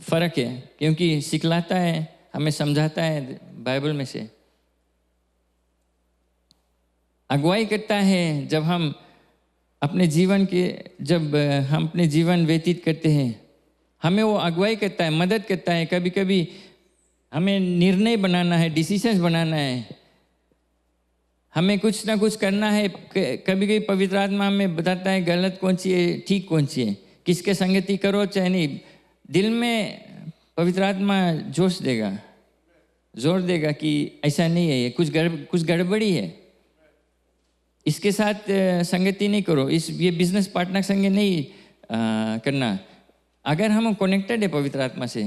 फ़र्क है, क्योंकि सिखलाता है हमें समझाता है बाइबल में से, अगुवाई करता है जब हम अपने जीवन व्यतीत करते हैं, हमें वो अगुवाई करता है, मदद करता है। कभी कभी हमें निर्णय बनाना है, डिसीजंस बनाना है, हमें कुछ ना कुछ करना है। कभी कभी पवित्र आत्मा हमें बताता है गलत कौन सी है, ठीक कौन सी है, किसके संगति करो चाहे नहीं। दिल में पवित्र आत्मा जोश देगा, जोर देगा कि ऐसा नहीं है, ये कुछ गड़बड़ी है, इसके साथ संगति नहीं करो, ये बिजनेस पार्टनर संग नहीं करना। अगर हम कनेक्टेड है पवित्र आत्मा से,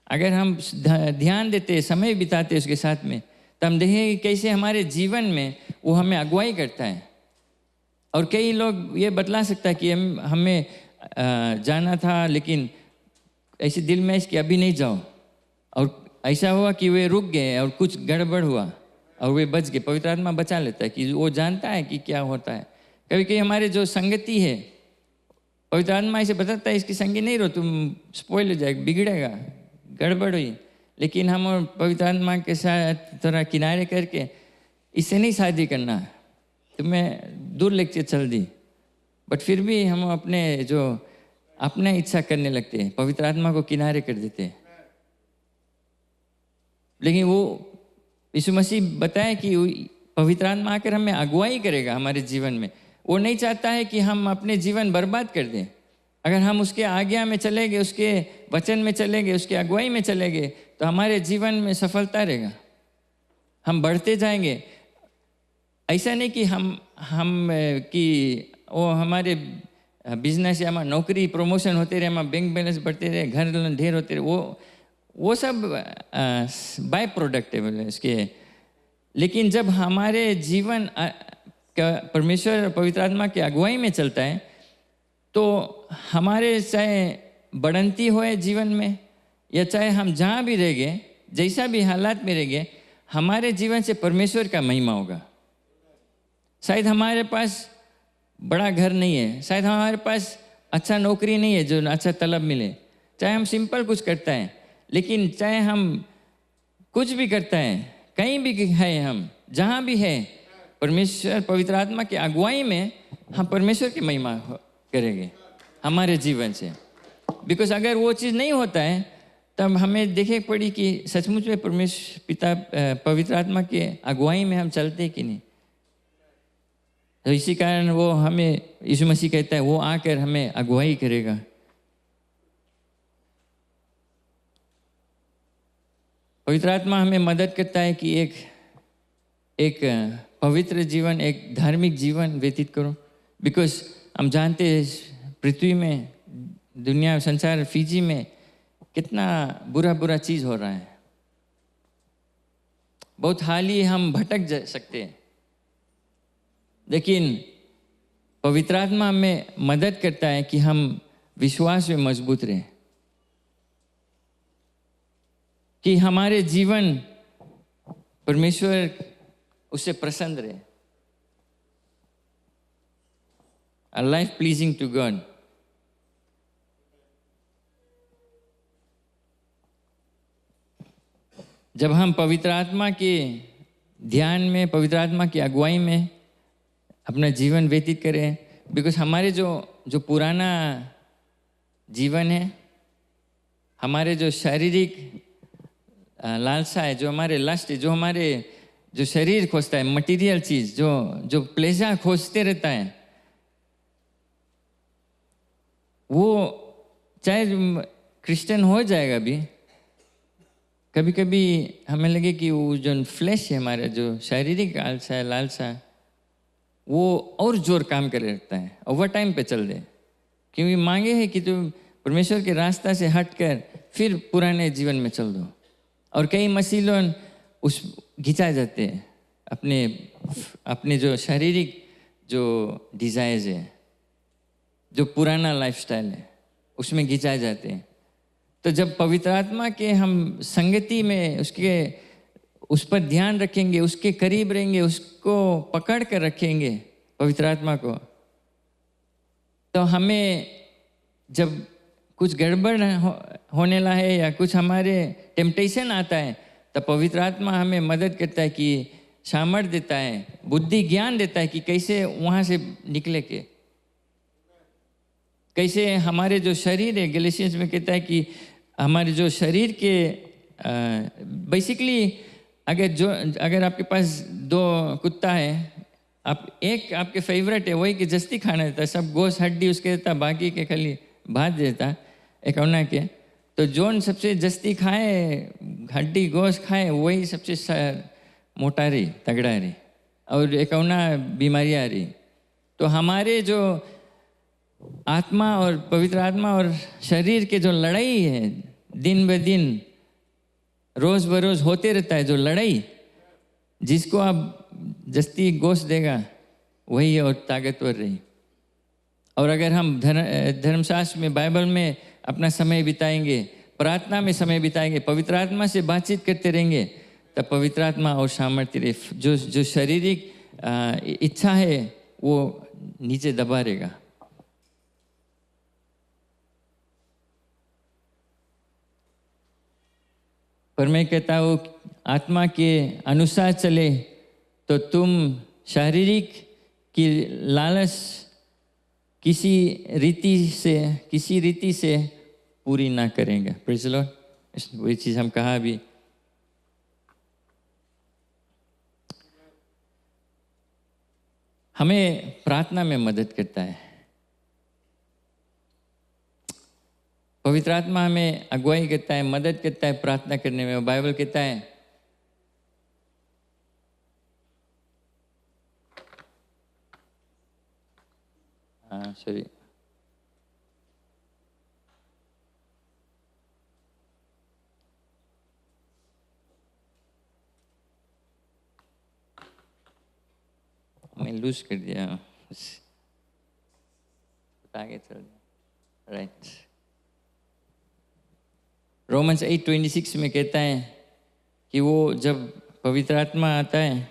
अगर हम ध्यान देते, समय बिताते उसके साथ में, तो हम देखेंगे कि कैसे हमारे जीवन में वो हमें अगुवाई करता है। और कई लोग ये बतला सकता है कि हमें जाना था, लेकिन ऐसे दिल में कि अभी नहीं जाओ, और ऐसा हुआ कि वे रुक गए और कुछ गड़बड़ हुआ और वे बच गए। पवित्र आत्मा बचा लेता है कि वो जानता है कि क्या होता है। कभी कभी हमारे जो संगति है, पवित्र आत्मा ऐसे बताता है इसकी संगी नहीं रहो, तुम स्पॉइल हो जाएगा, बिगड़ेगा, गड़बड़ हुई। लेकिन हम पवित्र आत्मा के साथ थोड़ा किनारे करके इससे नहीं शादी करना, तुम्हें दूर लेके चल दी, बट फिर भी हम अपने इच्छा करने लगते हैं, पवित्र आत्मा को किनारे कर देते हैं। लेकिन वो यीशु मसीह बताया कि पवित्र आत्मा आकर हमें अगुवाई करेगा हमारे जीवन में। वो नहीं चाहता है कि हम अपने जीवन बर्बाद कर दें। अगर हम उसके आज्ञा में चले गए, उसके वचन में चले गए, उसके अगुवाई में चले गए, तो हमारे जीवन में सफलता रहेगा, हम बढ़ते जाएंगे। ऐसा नहीं कि वो हमारे बिजनेस या हमारा नौकरी प्रमोशन होते रहे, हमारा बैंक बैलेंस बढ़ते रहे, घर ढेर होते रहे, वो सब बाय प्रोडक्ट है बोले इसके। लेकिन जब हमारे जीवन परमेश्वर पवित्र आत्मा की अगुवाई में चलता है, तो हमारे चाहे बढ़ंती होए जीवन में, या चाहे हम जहाँ भी रह गए, जैसा भी हालात में रह गए, हमारे जीवन से परमेश्वर का महिमा होगा। शायद हमारे पास बड़ा घर नहीं है, शायद हमारे पास अच्छा नौकरी नहीं है जो अच्छा तलब मिले, चाहे हम सिंपल कुछ करता है, लेकिन चाहे हम कुछ भी करता है, कहीं भी है, हम जहाँ भी है, परमेश्वर पवित्र आत्मा की अगुवाई में हम परमेश्वर की महिमा करेंगे हमारे जीवन से। बिकॉज अगर वो चीज़ नहीं होता है, तब हमें देखे पड़ी कि सचमुच में परमेश्वर पिता पवित्र आत्मा के अगुवाई में हम चलते कि नहीं। तो इसी कारण वो हमें, यीशु मसीह कहता है, वो आकर हमें अगुवाई करेगा। पवित्र आत्मा हमें मदद करता है कि एक पवित्र जीवन, एक धार्मिक जीवन व्यतीत करो। बिकॉज हम जानते हैं पृथ्वी में, दुनिया, संसार, फिजी में कितना बुरा चीज़ हो रहा है। बहुत हाल ही हम भटक जा सकते हैं, लेकिन पवित्र आत्मा हमें मदद करता है कि हम विश्वास में मजबूत रहें, कि हमारे जीवन परमेश्वर उससे प्रसन्न रहे। A life pleasing to God. जब हम पवित्र आत्मा के ध्यान में, पवित्र आत्मा की अगुवाई में अपना जीवन व्यतीत करें, बिकॉज हमारे जो पुराना जीवन है, हमारे जो शारीरिक लालसा है, जो हमारे लस्ट है, जो शरीर खोजता है, मटेरियल चीज, जो प्लेजर खोजते रहता है, वो चाहे क्रिश्चियन हो जाएगा भी, कभी कभी हमें लगे कि वो जो फ्लैश है, हमारा जो शारीरिक लालसा, वो और जोर काम कर रखता है, ओवर टाइम पे चल दे। क्योंकि मांगे है कि तुम परमेश्वर के रास्ता से हटकर फिर पुराने जीवन में चल दो। और कई मसीलों उस घिंचा जाते हैं, अपने जो शारीरिक जो डिजायर्स है, जो पुराना लाइफस्टाइल है, उसमें घिंचाए जाते हैं। तो जब पवित्र आत्मा के हम संगति में उस पर ध्यान रखेंगे, उसके करीब रहेंगे, उसको पकड़ कर रखेंगे पवित्र आत्मा को, तो हमें जब कुछ गड़बड़ होने ला है या कुछ हमारे टेम्पटेशन आता है, तब पवित्र आत्मा हमें मदद करता है, कि सामर्थ्य देता है, बुद्धि ज्ञान देता है कि कैसे वहाँ से निकले के, कैसे हमारे जो शरीर है, गैलेशियंस में कहता है कि हमारे जो शरीर के बेसिकली अगर आपके पास 2 कुत्ता है, एक आपके फेवरेट है, वही कि जस्ती खाना देता है, सब गोश्त हड्डी उसके देता, बाकी के खाली भात देता एक औना के। तो जोन सबसे जस्ती खाए, हड्डी गोश्त खाए, वही सबसे मोटा रही, तगड़ा रही, और एक औना बीमारियाँ आ रही। तो हमारे जो आत्मा और पवित्र आत्मा और शरीर के जो लड़ाई है दिन ब दिन, रोज बरोज होते रहता है, जो लड़ाई, जिसको आप जस्ती गोश्त देगा वही है और ताकतवर रही। और अगर हम धर्मशास्त्र में, बाइबल में अपना समय बिताएंगे, प्रार्थना में समय बिताएंगे, पवित्र आत्मा से बातचीत करते रहेंगे, तब पवित्र आत्मा और सामर्थ्य रहे, जो शारीरिक इच्छा है वो नीचे दबा रहेगा। पर मैं कहता हूँ आत्मा के अनुसार चले तो तुम शारीरिक की लालच किसी रीति से पूरी ना करेंगे। Praise the Lord. वही चीज़ हम कहा अभी। हमें प्रार्थना में मदद करता है। पवित्र आत्मा हमें अगुवाई करता है, मदद करता है प्रार्थना करने में। बाइबल कहता है सॉरी मैं लूज कर दिया, आगे चल दिया। राइट, रोमन्स 8:26 में कहता है कि वो जब पवित्र आत्मा आता है,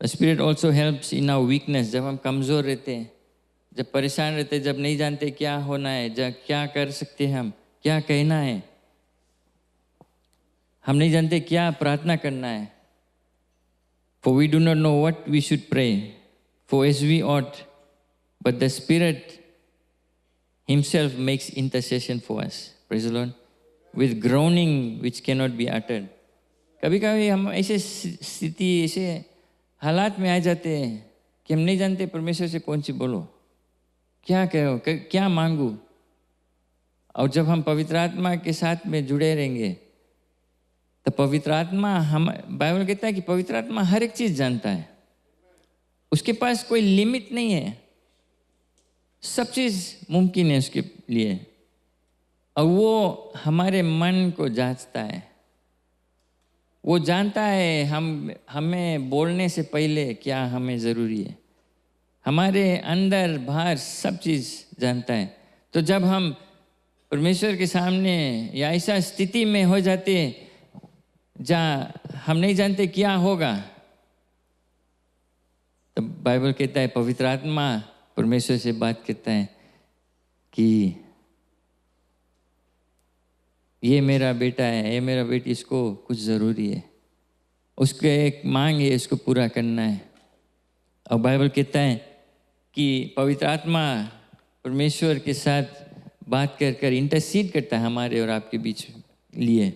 spirit also helps in our weakness. जब हम कमज़ोर रहते हैं, जब परेशान रहते हैं, जब नहीं जानते क्या होना है, जब क्या कर सकते हैं, हम क्या कहना है, हम नहीं जानते क्या प्रार्थना करना है। For we do not know what we should pray for as we ought, but the Spirit Himself makes intercession for us. Praise the Lord. With groaning which cannot be uttered. कभी कभी हम ऐसे स्थिति, ऐसे हालात में आ जाते हैं कि हम नहीं जानते परमेश्वर से कौन सी बोलो, क्या कहो, क्या मांगू। और जब हम पवित्र आत्मा के साथ में जुड़े रहेंगे तो पवित्र आत्मा, हम, बाइबल कहता है कि पवित्र आत्मा हर एक चीज़ जानता है, उसके पास कोई लिमिट नहीं है, सब चीज़ मुमकिन है उसके लिए। और वो हमारे मन को जांचता है, वो जानता है हमें बोलने से पहले क्या हमें ज़रूरी है, हमारे अंदर बाहर सब चीज़ जानता है। तो जब हम परमेश्वर के सामने या ऐसा स्थिति में हो जाते हैं जहाँ हम नहीं जानते क्या होगा, तो बाइबल कहता है पवित्र आत्मा परमेश्वर से बात करता है कि ये मेरा बेटा है, ये मेरा बेटी, इसको कुछ ज़रूरी है, उसके एक मांग है, इसको पूरा करना है। और बाइबल कहता है कि पवित्र आत्मा परमेश्वर के साथ बात कर इंटरसीड करता है हमारे और आपके बीच लिए।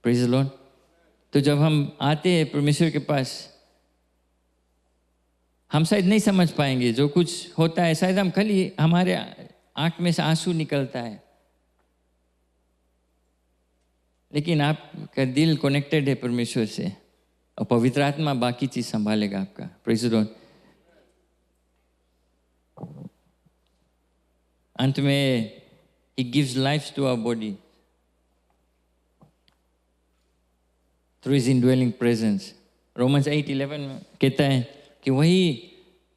Praise the Lord. तो जब हम आते हैं परमेश्वर के पास, हम शायद नहीं समझ पाएंगे जो कुछ होता है, शायद हम खाली हमारे आंख में से आंसू निकलता है, लेकिन आपका दिल कनेक्टेड है परमेश्वर से और पवित्र आत्मा बाकी चीज संभालेगा आपका। Praise the Lord. अंत में He gives life to our body through His indwelling presence. Romans 8:11 में कहता है कि वही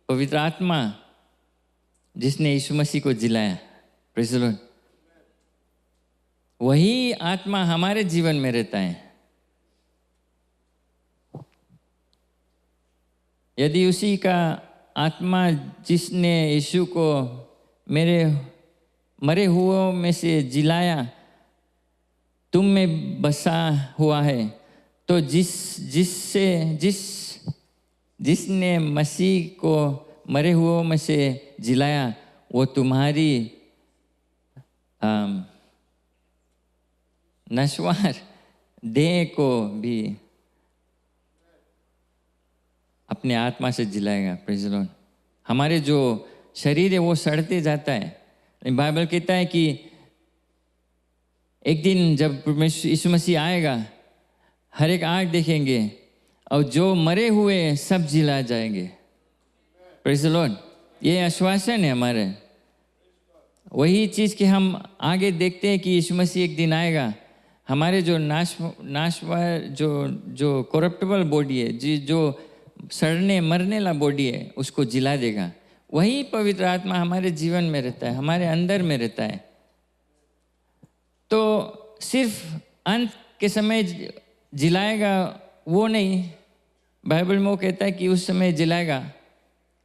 पवित्र आत्मा जिसने यीशु मसीह को जिलाया, प्रेज़ द लॉर्ड, वही आत्मा हमारे जीवन में रहता है। यदि उसी का आत्मा जिसने यीशु को मेरे मरे हुओं में से जिलाया तुम में बसा हुआ है, तो जिसने मसीह को मरे हुओं में से जिलाया वो तुम्हारी नश्वर देह को भी अपने आत्मा से जिलाएगा। Praise the Lord. हमारे जो शरीर है वो सड़ते जाता है, बाइबल कहता है कि एक दिन जब यीशु मसीह आएगा, हर एक आँख देखेंगे और जो मरे हुए सब जिला जाएंगे। Praise the Lord. ये आश्वासन है हमारे। वही चीज़ कि हम आगे देखते हैं कि यीशु मसीह एक दिन आएगा, हमारे जो नाशवा जो जो करप्टेबल बॉडी है, जो सड़ने मरने वाला बॉडी है, उसको जिला देगा। वही पवित्र आत्मा हमारे जीवन में रहता है, हमारे अंदर में रहता है। तो सिर्फ अंत के समय जिलाएगा वो नहीं, बाइबल में वो कहता है कि उस समय जिलाएगा।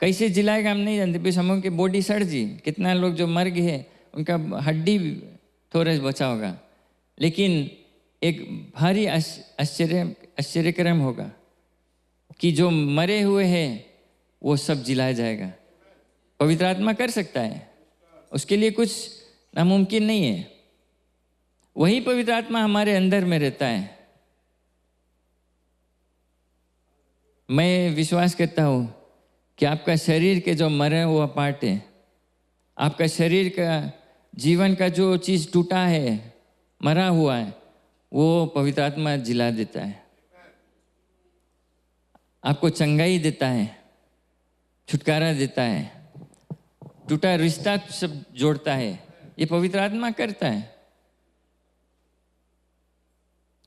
कैसे जिलाएगा हम नहीं जानते, फिर हम की बॉडी सड़ जी, कितना लोग जो मर गए उनका हड्डी थोड़ा बचा होगा, लेकिन एक भारी आश्चर्यक्रम होगा कि जो मरे हुए हैं वो सब जिलाया जाएगा। पवित्र आत्मा कर सकता है, उसके लिए कुछ नामुमकिन नहीं है। वही पवित्र आत्मा हमारे अंदर में रहता है। मैं विश्वास करता हूँ कि आपका शरीर के जो मरे हुआ पार्ट है, आपका शरीर का जीवन का जो चीज़ टूटा है, मरा हुआ है, वो पवित्र आत्मा जिला देता है, आपको चंगाई देता है, छुटकारा देता है, टूटा रिश्ता सब जोड़ता है। ये पवित्र आत्मा करता है।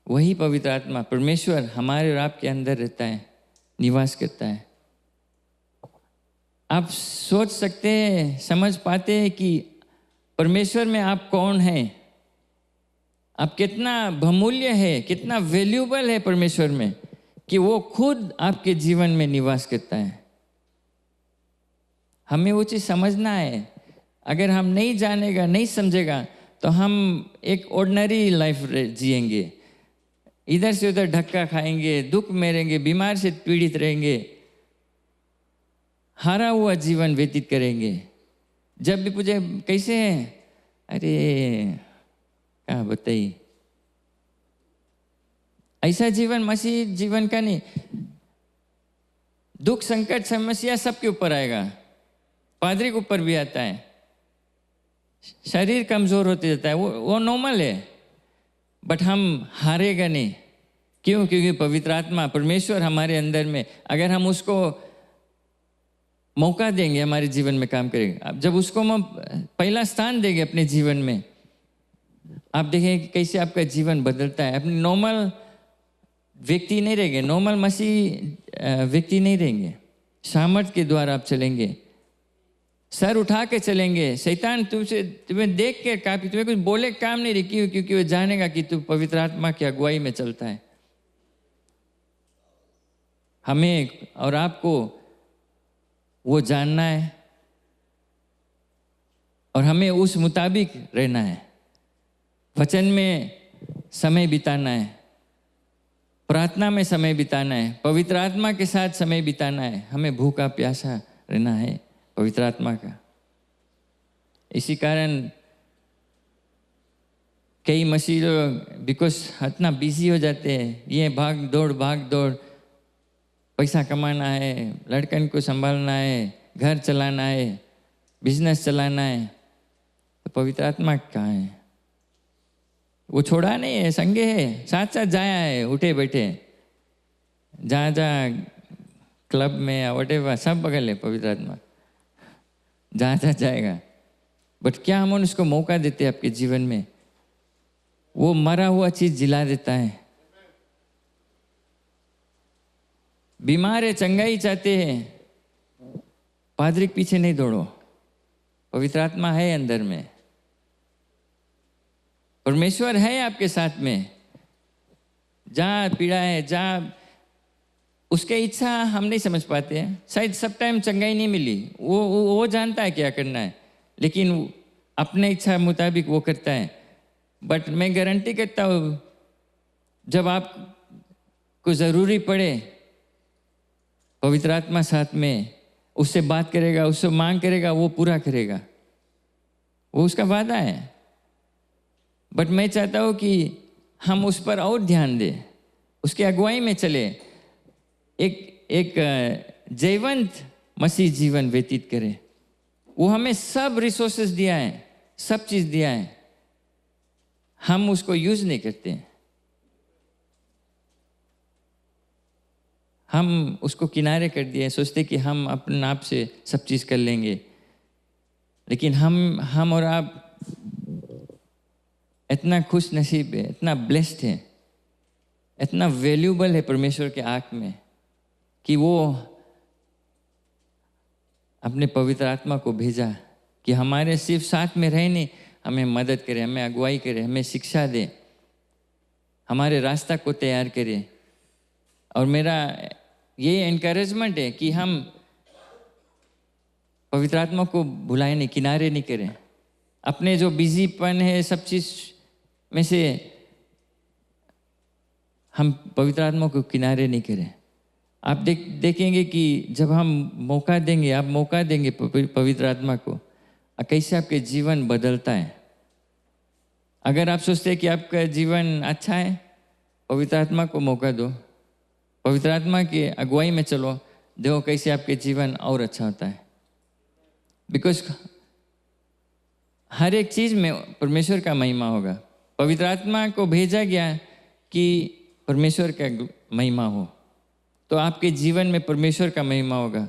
वही पवित्र आत्मा परमेश्वर हमारे और आपके अंदर रहता है, निवास करता है। आप सोच सकते हैं, समझ पाते हैं कि परमेश्वर में आप कौन हैं, आप कितना बहुमूल्य है, कितना वैल्यूएबल है परमेश्वर में, कि वो खुद आपके जीवन में निवास करता है। हमें वो चीज़ समझना है। अगर हम नहीं जानेगा, नहीं समझेगा, तो हम एक ऑर्डिनरी लाइफ जिएंगे, इधर से उधर धक्का खाएंगे, दुख मेरेंगे, बीमार से पीड़ित रहेंगे, हारा हुआ जीवन व्यतीत करेंगे। जब भी पूछे कैसे हैं, अरे क्या बताइए, ऐसा जीवन मसीह जीवन का नहीं। दुख संकट समस्या सबके ऊपर आएगा, पादरी के ऊपर भी आता है, शरीर कमजोर होते जाता है, वो नॉर्मल है। बट हम हारेगा नहीं। क्यों? क्योंकि पवित्र आत्मा परमेश्वर हमारे अंदर में, अगर हम उसको मौका देंगे हमारे जीवन में काम करेगा। अब जब उसको हम पहला स्थान देंगे अपने जीवन में, आप देखेंगे कि कैसे आपका जीवन बदलता है। अपने नॉर्मल व्यक्ति नहीं रहेंगे, नॉर्मल मसीह व्यक्ति नहीं रहेंगे। सामर्थ के द्वारा आप चलेंगे, सर उठा के चलेंगे। शैतान तुम्हें देख के काफी, तुम्हें कुछ बोले काम नहीं रही, क्योंकि वो जानेगा कि तू पवित्र आत्मा की अगुवाई में चलता है। हमें और आपको वो जानना है और हमें उस मुताबिक रहना है। वचन में समय बिताना है, प्रार्थना में समय बिताना है, पवित्र आत्मा के साथ समय बिताना है। हमें भूखा प्यासा रहना है पवित्र आत्मा का। इसी कारण कई मसीह लोग बिकॉज इतना बिजी हो जाते हैं, ये भाग दौड़, पैसा कमाना है, लड़कन को संभालना है, घर चलाना है, बिजनेस चलाना है, तो पवित्र आत्मा कहाँ है? वो छोड़ा नहीं है, संगे है, साथ साथ जाया है, उठे बैठे जहाँ क्लब में या वटेवर सब बगल है पवित्र आत्मा, जहाँ जाएगा। बट क्या हम उसको मौका देते हैं आपके जीवन में? वो मरा हुआ चीज जिला देता है। बीमार है, चंगाई चाहते हैं, पादरी के पीछे नहीं दौड़ो, पवित्र आत्मा है अंदर में, परमेश्वर है आपके साथ में। जहाँ पीड़ा है, जहाँ उसके इच्छा हम नहीं समझ पाते हैं, शायद सब टाइम चंगाई नहीं मिली, वो जानता है क्या करना है, लेकिन अपने इच्छा मुताबिक वो करता है। बट मैं गारंटी करता हूँ, जब आपको ज़रूरी पड़े, पवित्र आत्मा साथ में, उससे बात करेगा, उससे मांग करेगा, वो पूरा करेगा, वो उसका वादा है। बट मैं चाहता हूँ कि हम उस पर और ध्यान दें, उसके अगुवाई में चले, एक जीवंत मसीह जीवन व्यतीत करें। वो हमें सब रिसोर्सेज दिया है, सब चीज़ दिया है, हम उसको यूज़ नहीं करते हैं। हम उसको किनारे कर दिए, सोचते कि हम अपने आप से सब चीज़ कर लेंगे। लेकिन हम और आप इतना खुश नसीब है, इतना ब्लेस्ड है, इतना वैल्यूबल है परमेश्वर के आँख में कि वो अपने पवित्र आत्मा को भेजा कि हमारे सिर्फ साथ में रहे नहीं, हमें मदद करे, हमें अगुवाई करे, हमें शिक्षा दे, हमारे रास्ता को तैयार करे। और मेरा ये एनकरेजमेंट है कि हम पवित्र आत्मा को भुलाए नहीं, किनारे नहीं करें। अपने जो बिजीपन है सब चीज़ में से हम पवित्र आत्मा को किनारे नहीं करें। आप देखेंगे कि जब हम मौका देंगे, आप मौका देंगे पवित्र आत्मा को, कैसे आपके जीवन बदलता है। अगर आप सोचते हैं कि आपका जीवन अच्छा है, पवित्र आत्मा को मौका दो, पवित्र आत्मा की अगुवाई में चलो, देखो कैसे आपके जीवन और अच्छा होता है। बिकॉज हर एक चीज़ में परमेश्वर का महिमा होगा। पवित्र आत्मा को भेजा गया कि परमेश्वर का महिमा हो, तो आपके जीवन में परमेश्वर का महिमा होगा।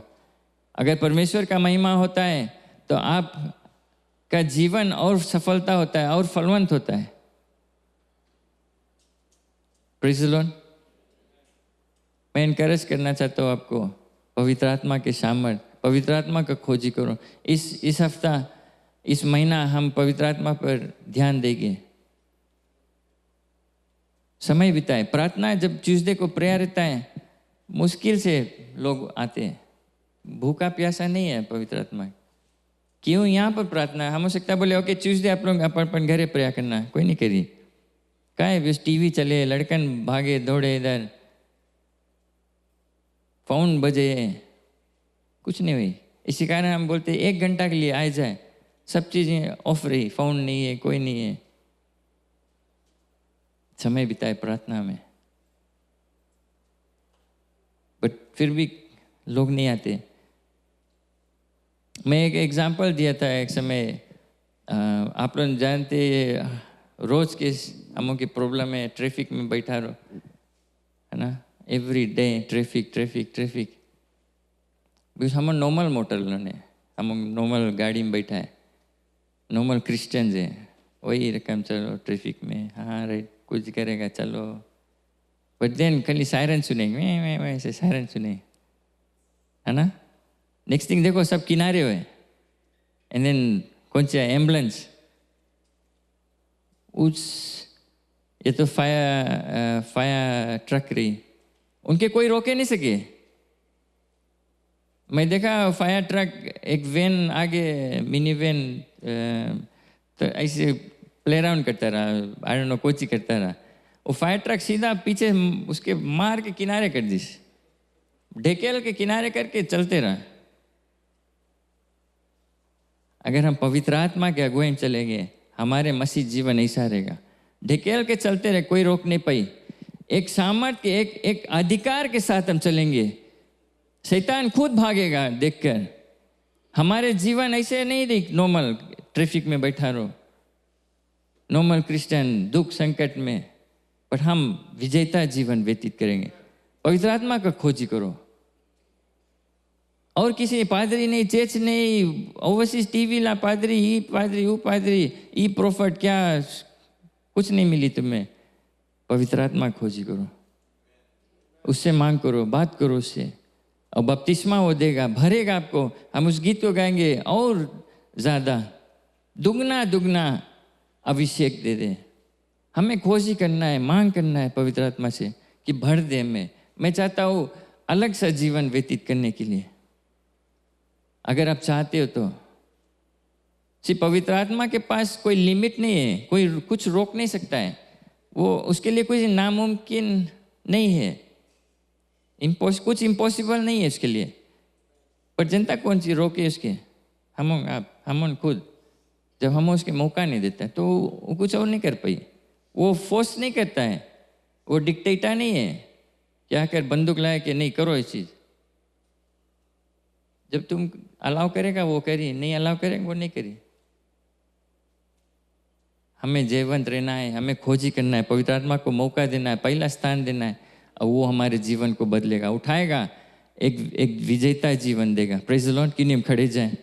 अगर परमेश्वर का महिमा होता है तो आपका जीवन और सफलता होता है और फलवंत होता है। Praise the Lord. मैं इनकरेज करना चाहता हूँ आपको, पवित्र आत्मा के सामर्थ, पवित्र आत्मा का खोजी करो। इस हफ्ता, इस महीना हम पवित्र आत्मा पर ध्यान देंगे, समय बिताए। प्रार्थना जब ट्यूसडे को प्रेयर रहता है, मुश्किल से लोग आते हैं, भूखा प्यासा नहीं है पवित्र आत्मा। क्यों यहाँ पर प्रार्थना? हम हो सकता है बोले ओके ट्यूसडे आप लोग अपन घरे प्रेयर करना, कोई नहीं करी। क्या है, बस टीवी चले, लड़कन भागे दौड़े, इधर फोन बजे, कुछ नहीं हुई। इसी कारण हम बोलते 1 घंटा के लिए आ जाए, सब चीज़ें ऑफ रही, फोन नहीं है, कोई नहीं है। समय बिताए प्रार्थना में, बट फिर भी लोग नहीं आते। मैं एक एग्जांपल दिया था एक समय, आप लोग जानते रोज के हमों की प्रॉब्लम है, ट्रैफिक में बैठा रहो, है ना, every day traffic traffic traffic. Because हम नॉर्मल मोटर ने, हम नॉर्मल गाड़ी में बैठा है, नॉर्मल क्रिश्चियंस है, वही रकम चलो ट्रैफिक में, हाँ राइट, कुछ करेगा चलो। बट देन खाली सायरन सुनेंगे, मैं ऐसे सायरन सुने, है ना। नेक्स्ट थिंग देखो सब किनारे हुए, एंड देन कौन सा एम्बुलेंस, उस ये तो फायर ट्रक रही, उनके कोई रोके नहीं सके। मैं देखा फायर ट्रक, एक वैन आगे, मिनी वैन, तो ऐसे प्ले राउंड करता रहा, आई डोंट नो कोची करता रहा। वो फायर ट्रक सीधा पीछे उसके मार के किनारे कर दी, ढकेल के किनारे करके चलते रहा। अगर हम पवित्र आत्मा के अगुवाई में चलेंगे, हमारे मसीह जीवन ऐसा रहेगा, ढकेल के चलते रहे, कोई रोक नहीं पाई। एक सामर्थ्य, एक अधिकार के साथ हम चलेंगे, शैतान खुद भागेगा देखकर। हमारे जीवन ऐसे नहीं रही नॉर्मल ट्रैफिक में बैठा रहो, नॉर्मल क्रिश्चियन दुख संकट में, पर हम विजेता जीवन व्यतीत करेंगे। पवित्र आत्मा का खोजी करो, और किसी पादरी नहीं, चर्च नहीं, ओवरसीज टीवी ला पादरी, ई पादरी, वो पादरी, ई प्रोफेट, क्या कुछ नहीं मिली तुम्हें। पवित्र आत्मा खोजी करो, उससे मांग करो, बात करो उससे, और बपतिस्मा वो देगा, भरेगा आपको। हम उस गीत को गाएंगे, और ज़्यादा दुगना दुगना अभिषेक दे दे। हमें खोजी करना है, मांग करना है पवित्र आत्मा से कि भर दे। मैं चाहता हूँ अलग सा जीवन व्यतीत करने के लिए। अगर आप चाहते हो तो सिर्फ पवित्र आत्मा के पास कोई लिमिट नहीं है, कोई कुछ रोक नहीं सकता है, वो उसके लिए कोई नामुमकिन नहीं है, कुछ इम्पॉसिबल नहीं है उसके लिए। पर जनता कौन सी रोके उसके? हम खुद, जब हम उसके मौका नहीं देता तो वो कुछ और नहीं कर पाई। वो फोर्स नहीं करता है, वो डिक्टेटर नहीं है क्या कर बंदूक लाए कि नहीं करो ये चीज़। जब तुम अलाउ करेगा वो करी, नहीं अलाउ करेगा वो नहीं करी। हमें जयवंत रहना है, हमें खोजी करना है, पवित्र आत्मा को मौका देना है, पहला स्थान देना है, और वो हमारे जीवन को बदलेगा, उठाएगा, एक विजेता जीवन देगा। Praise the Lord. किन्हीं हम खड़े जाएं।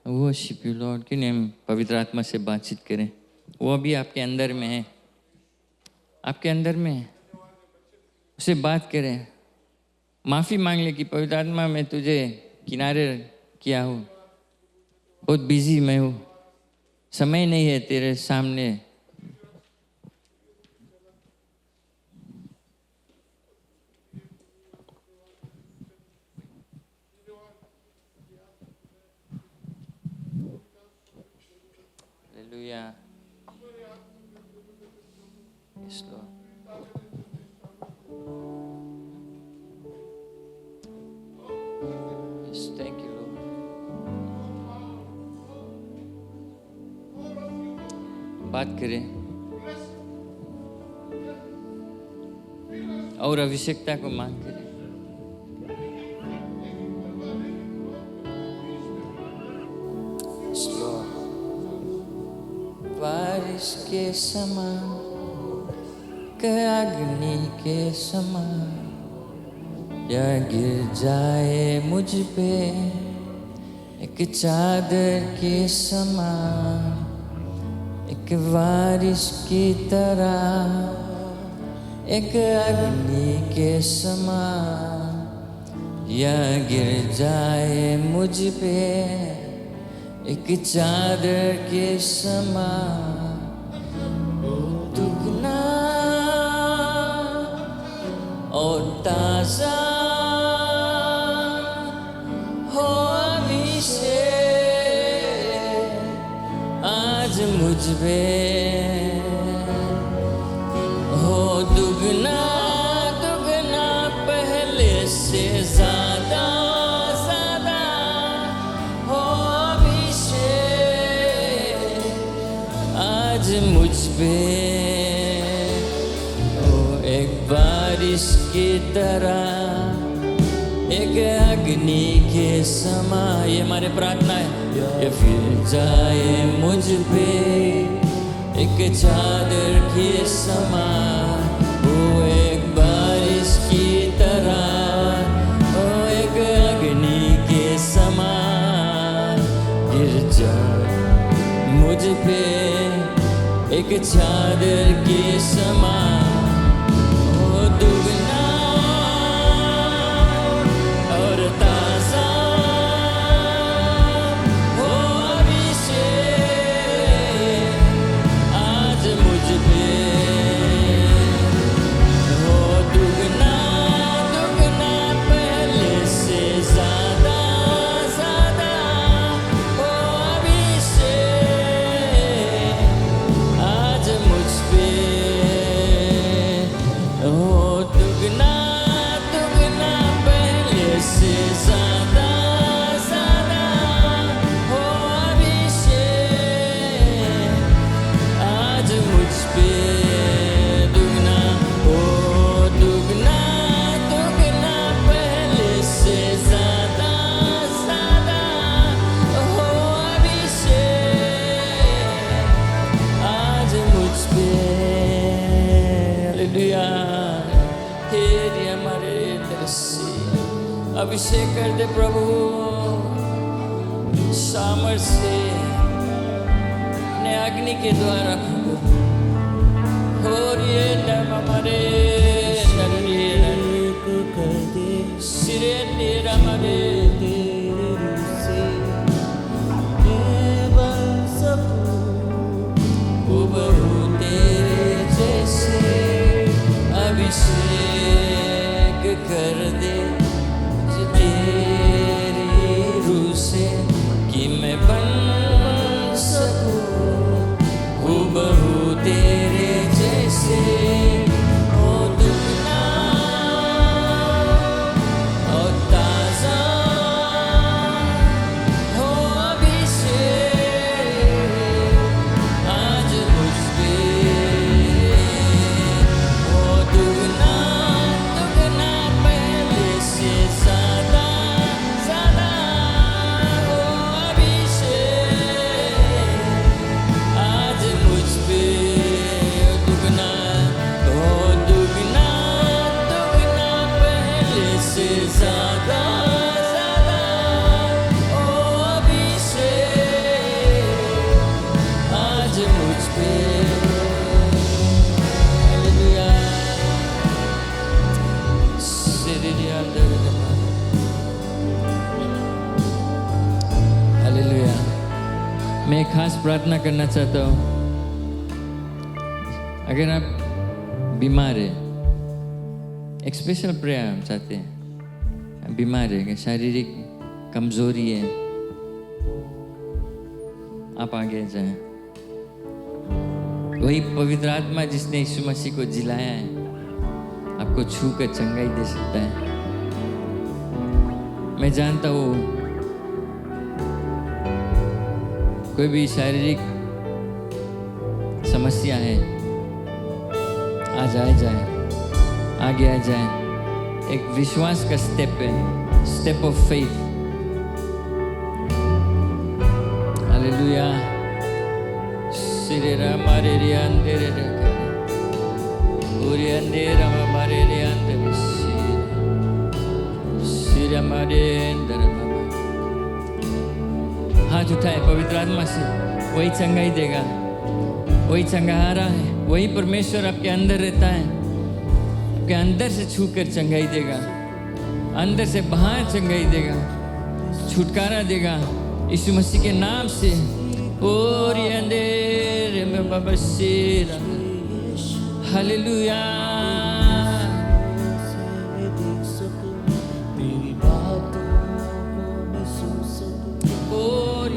Worship you Lord. क्यों नहीं हम पवित्र आत्मा से बातचीत करें? वो अभी आपके अंदर में है, आपके अंदर में है, उससे बात करें, माफ़ी मांग ले कि पवित्र आत्मा मैं तुझे किनारे किया हूँ, बहुत बिजी मैं हूँ, समय नहीं है तेरे सामने। Hallelujah, yes Lord. Yes, thank you, Lord. बात करें और अभिषेकता को मांग करें। Yes, Lord. बारिश के समान, अग्नि के समान, या गिर जाए मुझ पे एक चादर के समान, एक बारिश की तरह, एक अग्नि के समान, या गिर जाए मुझ पे एक चादर के समान। दुगना और ताजा हो अभिषेक आज मुझ पे हो, दुगना दुगना पहले से ज्यादा ज्यादा हो अभिषेक आज मुझ पे हो, एक बारिश की तरह, एक अग्नि के समा। ये हमारे प्रार्थना है। ये फिर जाए मुझ पे एक चादर के समा, वो एक बारिश की तरह, वो एक अग्नि के समा, गिर जाए मुझ पे एक चादर के समा। दुगना और ताजा हो अभिषेक आज मुझ पे हो, दुगना दुगना पहले से ज्यादा ज्यादा हो अभिषेक आज मुझ पे हो, दुगना दुगना पहले से ज्यादा ज्यादा हो अभिषेक आज मुझ पे। दुगना हो, दुगना दुगना पहले से ज्यादा ज्यादा हो अभिषेक आज मुझ पे। हालेलुया। हे हमारे दृश्य अभिषेक कर दे प्रभु, सामर्थ से अपने अग्नि के द्वारा। और ये दम हमारे कर दे, सिरे तेरा हमारे तेरे से बन सकूं, हुबहू तेरे जैसे अभिषेक कर दे तेरी रूह से, कि मैं बन सकूं हुबहू तेरे जैसे। ओ दुगना और ताजा हो अभिषेक आज मुझ पे हो, दुगना दुगना पहले से ज्यादा ज्यादा हो अभिषेक आज मुझ पे। दुगना हो, दुगना दुगना पहले से ज्यादा ज्यादा हो अभिषेक खास प्रार्थना करना चाहता हूँ। अगर आप बीमार है, एक स्पेशल प्रेयर हम चाहते हैं। बीमार है, शारीरिक कमजोरी है, आप आगे जाएं। वही पवित्र आत्मा जिसने यीशु मसीह को जिलाया है आपको छू कर चंगाई दे सकता है। मैं जानता हूँ कोई भी शारीरिक समस्या है, आज आ जाए, आगे आ जाए। एक विश्वास का स्टेप है, स्टेप ऑफ फेथ। हालेलुया। सिरे रामारे रे अंधेरे रे पूरे अंधेरा हमारे रे अंधेरे सिरे हमारे अंधेरे। हाथ उठाए, पवित्र आत्मा से वही चंगाई देगा, वही चंगाहारा है, वही परमेश्वर आपके अंदर रहता है, आपके अंदर से छू कर चंगाई देगा, अंदर से बाहर चंगाई देगा, छुटकारा देगा यीशु मसीह के नाम से। और ये अंधेरे में बाबा शेरा, हालेलुया। और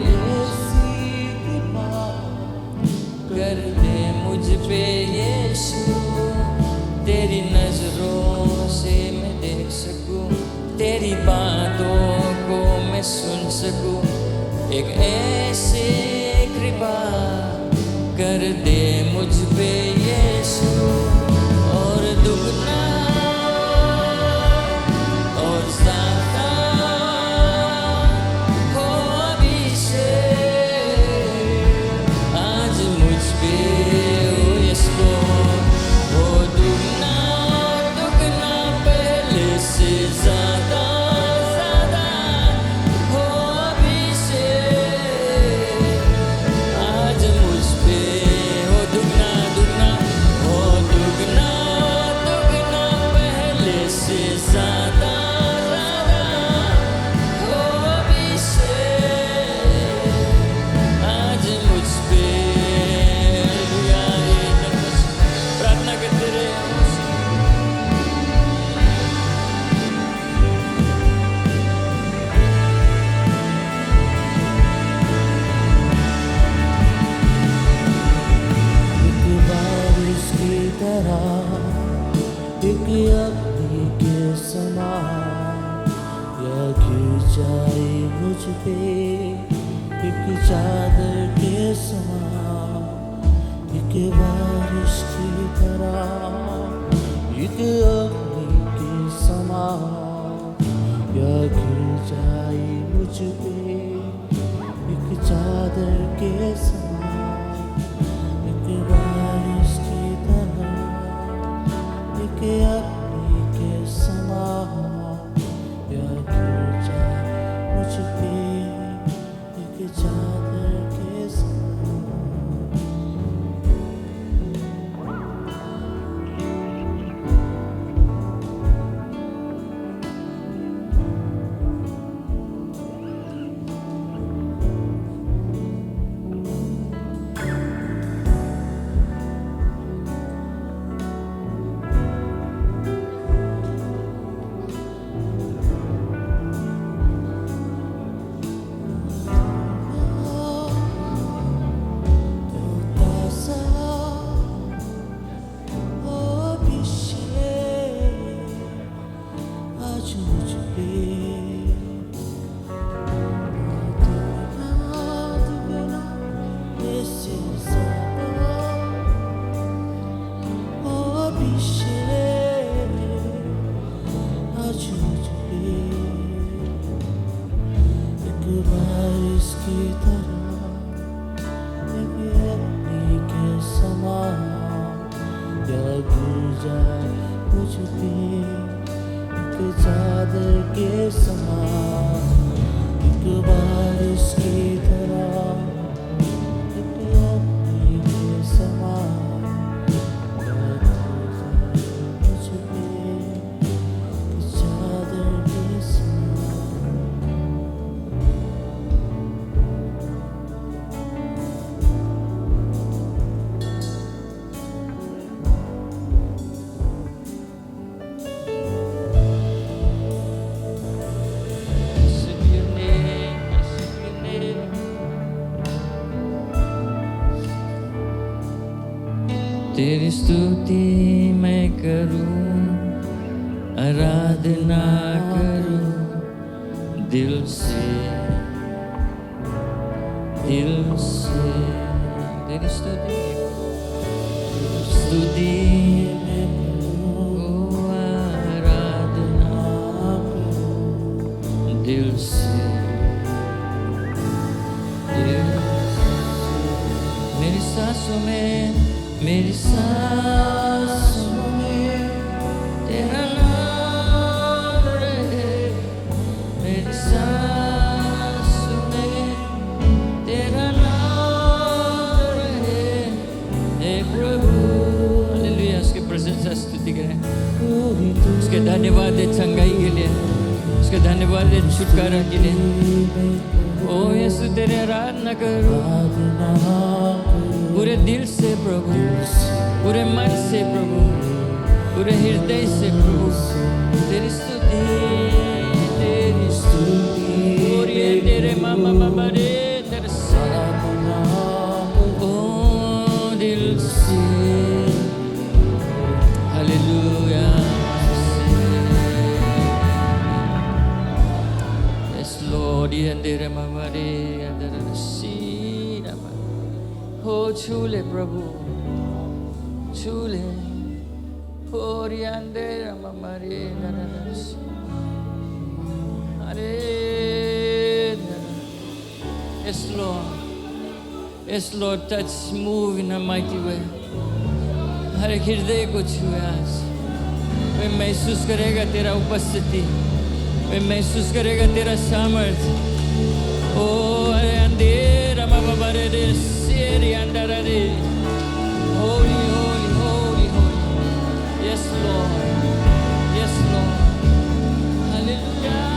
कर दे मुझ पे यीशु, तेरी नजरों से मैं देख सकूं, तेरी बातों को मैं सुन सकूं। एक ऐसे कृपा कर दे मुझ पे यीशु, और दुगना और ज्यादा हो अभिषेक आज मुझ पे हो यीशु, हो दुगना दुगना पहले से ज्यादा ज्यादा हो अभिषेक आज मुझ पे हो दुगना दुगना, हो दुगना दुगना पहले से ज्यादा ज्यादा हो अभिषेक आज मुझ पे। प्रार्थना करते रहे। एक बारिश की तरह, एक अग्नि के समान, या गिर जाए मुझ पे एक चादर के समान। एक बारिश की तरह, एक अग्नि के समान, या गिर जाए मुझ पे एक चादर के समान। एक बारिश की तरह, एक अग्नि के समान, या गिर जाए मुझ पे एक चादर के समान। चादर के समान, एक बारिश की तरह, एक अग्नि के समान, या गिर जाए मुझ पे एक चादर के समान। तेरी स्तुति मैं करूं, आराधना करूं दिल से, दिल से। तेरी स्तुति मैं करूं, आराधना दिल से, दिल से। मेरी सांसों में, मेरी सांसों में तेरा नाम रहे, मेरी सांसों में तेरा नाम रहे, हे प्रभु। हालेलुया, उसकी प्रशंसा स्तुति करें, उसके धन्यवाद है चंगाई के लिए, उसके धन्यवाद है छुटकारा के लिए। ओ यीशु तेरे आराधना करो पूरे दिल से प्रभु, पूरे मन से प्रभु, पूरे हृदय से प्रभु। तेरी स्तुति, तेरी स्तुति, और ये तेरे मामा बाबा रे तेरे साथ ओ दिल से। हालेलुया। Yes Lord, ये तेरे मामा रे तेरे सीना हो छू ले प्रभु, छू ले। और ये अंधेरा मामा रे अरे Yes Lord, yes Lord, touch, move in a mighty way. हर एक हृदय को छुए आज। वे महसूस करेगा तेरा उपस्थिति, वे महसूस करेगा तेरा सामर्थ्य। ओ अरे अंधेरा मामा बारे रे सेरी अंधेरा रे। Holy, holy, holy, holy. Yes Lord, yes Lord. Hallelujah.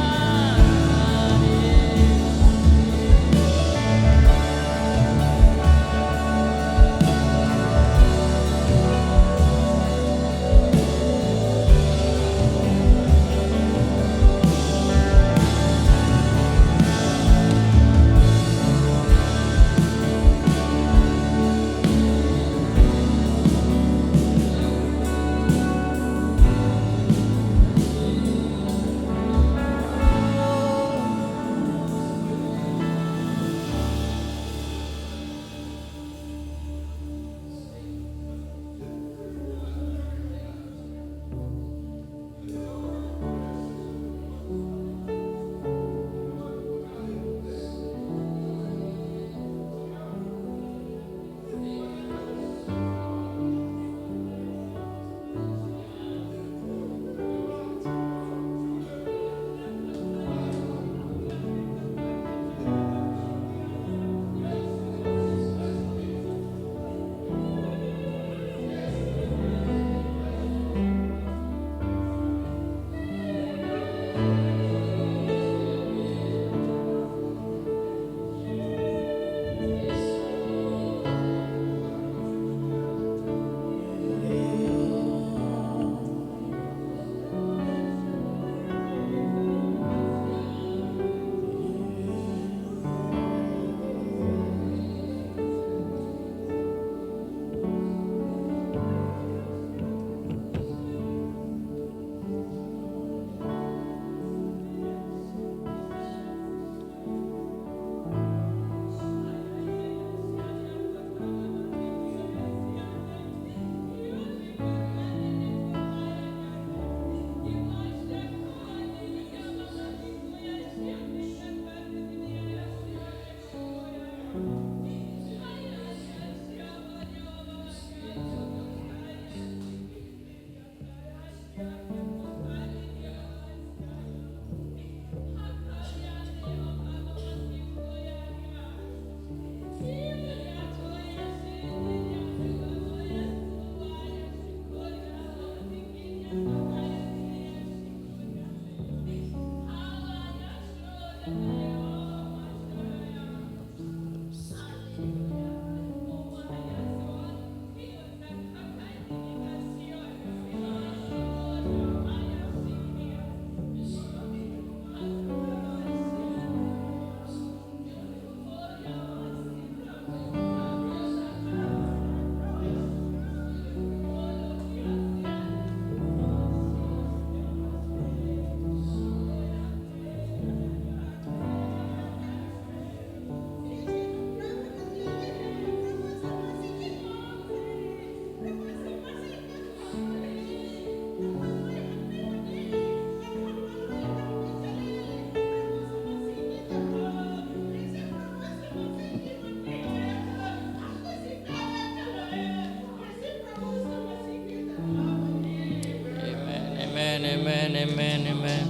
Amen, amen, amen, amen.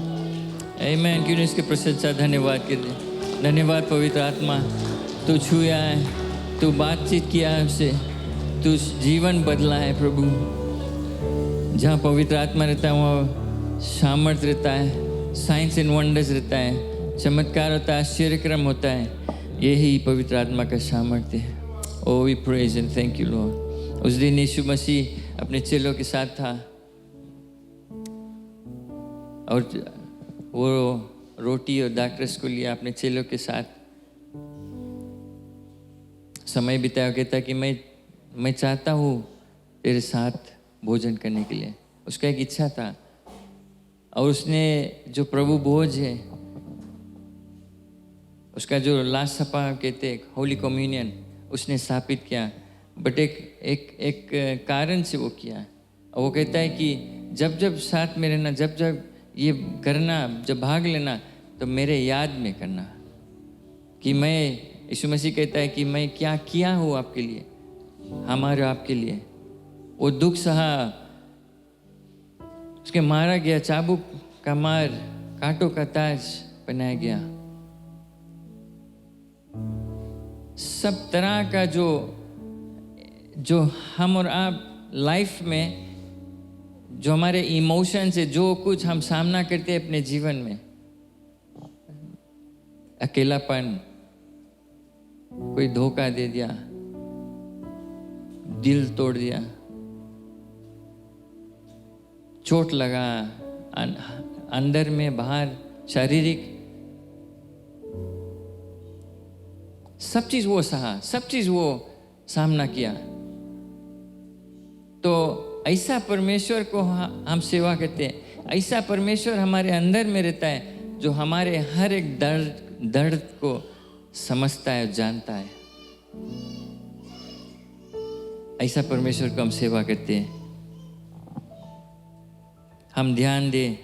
Amen. क्यों नहीं इसके प्रशंसा धन्यवाद कीजिए. धन्यवाद पवित्र आत्मा, तू छुया है, तू बातचीत किया है उससे, तू जीवन बदला है प्रभु. जहाँ पवित्र आत्मा रहता है वहाँ सामर्थ्य रहता है, साइंस एंड वंडर्स रहता है, चमत्कार होता है, आश्चर्यक्रम होता है. यही पवित्र आत्मा का सामर्थ्य है. Oh, we praise and thank you, Lord. उस दिन यीशु मसीह अपने चेलों के साथ था और वो रोटी और दाखरस को लिया अपने चेलों के साथ समय बिताया. कहता कि मैं चाहता हूँ तेरे साथ भोजन करने के लिए. उसका एक इच्छा था और उसने जो प्रभु भोज है उसका जो लास्ट सपा कहते हैं होली कम्युनियन उसने स्थापित किया. बट एक कारण से वो किया. और वो कहता है कि जब जब साथ में रहना, जब जब ये करना, जब भाग लेना तो मेरे याद में करना कि मैं, यीशु मसीह कहता है कि मैं क्या किया हूँ आपके लिए, हमारे आपके लिए. वो दुख सहा, उसके मारा गया, चाबुक का मार, कांटों का ताज पहनाया गया. सब तरह का जो हम और आप लाइफ में जो हमारे इमोशंस है, जो कुछ हम सामना करते हैं अपने जीवन में, अकेलापन, कोई धोखा दे दिया, दिल तोड़ दिया, चोट लगा अंदर में बाहर, शारीरिक, सब चीज वो सहा, सब चीज वो सामना किया. तो ऐसा परमेश्वर को हम सेवा करते हैं. ऐसा परमेश्वर हमारे अंदर में रहता है जो हमारे हर एक दर्द को समझता है, जानता है. ऐसा परमेश्वर को हम सेवा करते हैं. हम ध्यान दें,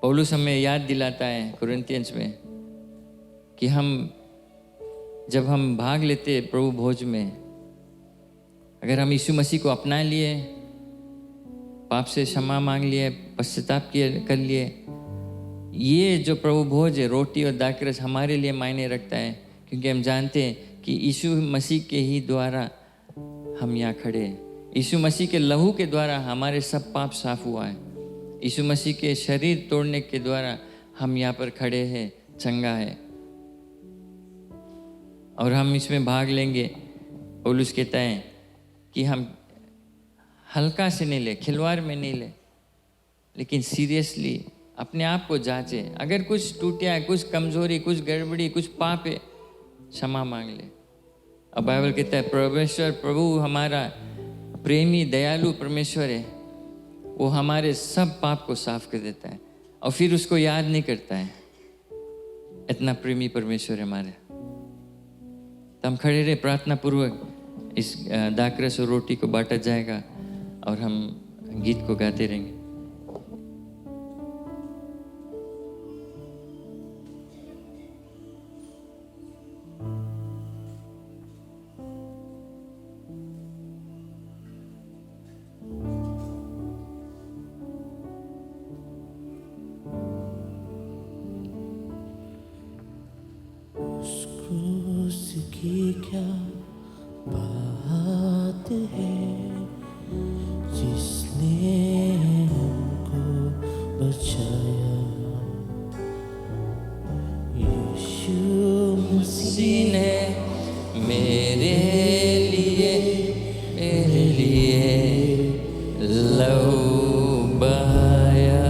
पौलुस हमें याद दिलाता है कुरिन्थियंस में कि जब हम भाग लेते प्रभु भोज में, अगर हम यीशु मसीह को अपना लिए, पाप से क्षमा मांग लिए, पश्चाताप कर लिए, ये जो प्रभु भोज है, रोटी और दाखरस हमारे लिए मायने रखता है. क्योंकि हम जानते हैं कि यीशु मसीह के ही द्वारा हम यहाँ खड़े हैं. यीशु मसीह के लहू के द्वारा हमारे सब पाप साफ हुआ है. यीशु मसीह के शरीर तोड़ने के द्वारा हम यहाँ पर खड़े हैं, चंगा है. और हम इसमें भाग लेंगे. पौलुस कहता है कि हम हल्का से नहीं ले, खिलवाड़ में नहीं ले, लेकिन सीरियसली अपने आप को जांचे. अगर कुछ टूटिया है, कुछ कमजोरी, कुछ गड़बड़ी, कुछ पाप है, क्षमा मांग ले. अब बाइबल कहता है परमेश्वर, प्रभु हमारा प्रेमी दयालु परमेश्वर है, वो हमारे सब पाप को साफ कर देता है और फिर उसको याद नहीं करता है. इतना प्रेमी परमेश्वर है हमारे. तो हम खड़े रहे, प्रार्थना पूर्वक इस दाखरस और रोटी को बांटा जाएगा और हम गीत को गाते रहेंगे. की क्या बात है जिसने हमको बचाया. यीशु मसीह ने मेरे लिए लहू बहाया.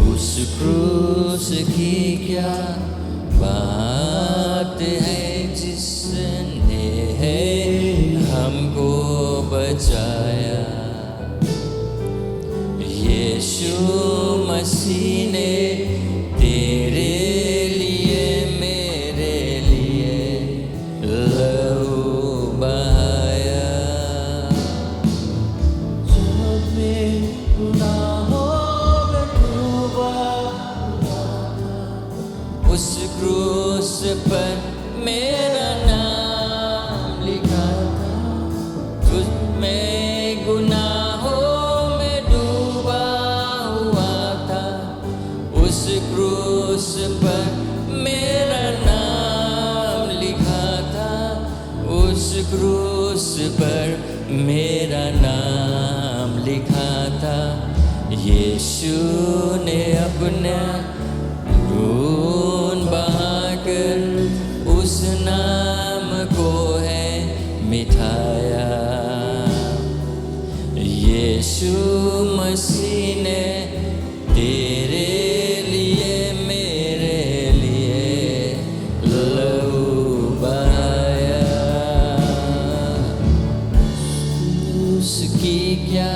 उस क्रूस की क्या बात है जिसने हमको बचाया. यीशु मसीह ने तेरे लिए, मेरे लिए लहू बहाया. जब मैं गुनाहों में डूबा उस क्रूस पर मेरा नाम लिखा था. तुझ में गुनाहों में मेरा नाम लिखा था, यीशु ने अपना खून बहाकर उस नाम को है मिठाया। यीशु मसीह ने तेरे लिए मेरे लिए लहू बहाया। उसकी क्या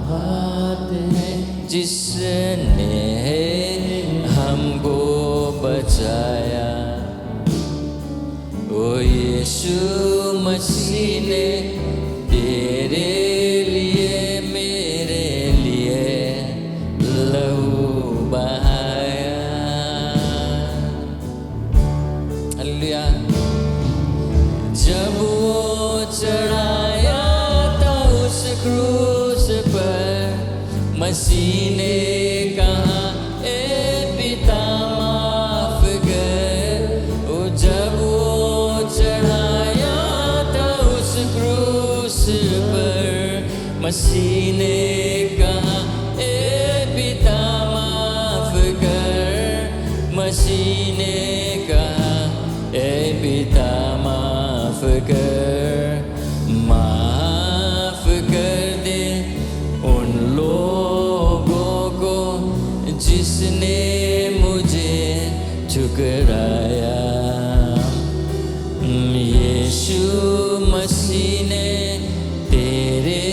बात है जिसने हमको बचाया। ओ यीशु मसीह ने तेरे लिए मेरे लिए लहू बहाया। हालेलुया। जब वो चढ़ाया था उस क्रूस पर, मसीह ने कहा ए पिता माफ कर। ओ जब वो चढ़ाया था उस क्रूस पर, मसीह ने कहा ए पिता माफ कर। मसीह ने कहा ए पिता माफ कर। माफ कर दे उन लोगों को जिसने मुझे ठुकराया। यीशु मसीह ने तेरे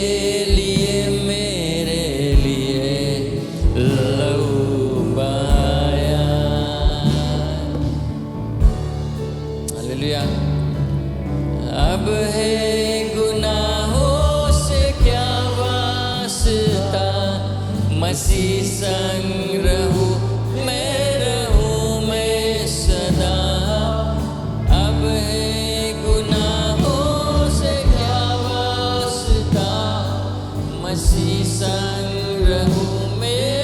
लिए मेरे लिए लहू बहाया। हालेलुया। अब है गुनाहों से क्या वास्ता, मसीह संग रहूं मैं सदा। अब है गुनाहों से क्या वास्ता, मसीह संग रहूं मैं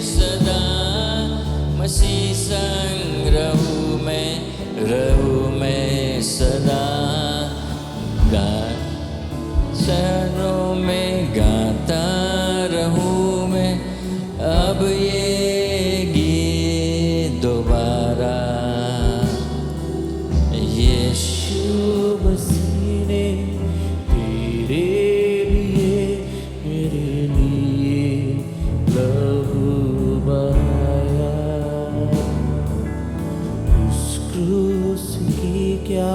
सदा। मसीह संग रहूं मैं सदा। चरणों में गाता रहूं मैं अब ये गीत दोबारा। यीशु मसीह ने तेरे लिए मेरे लिए लहू बहाया। उस क्रूस की क्या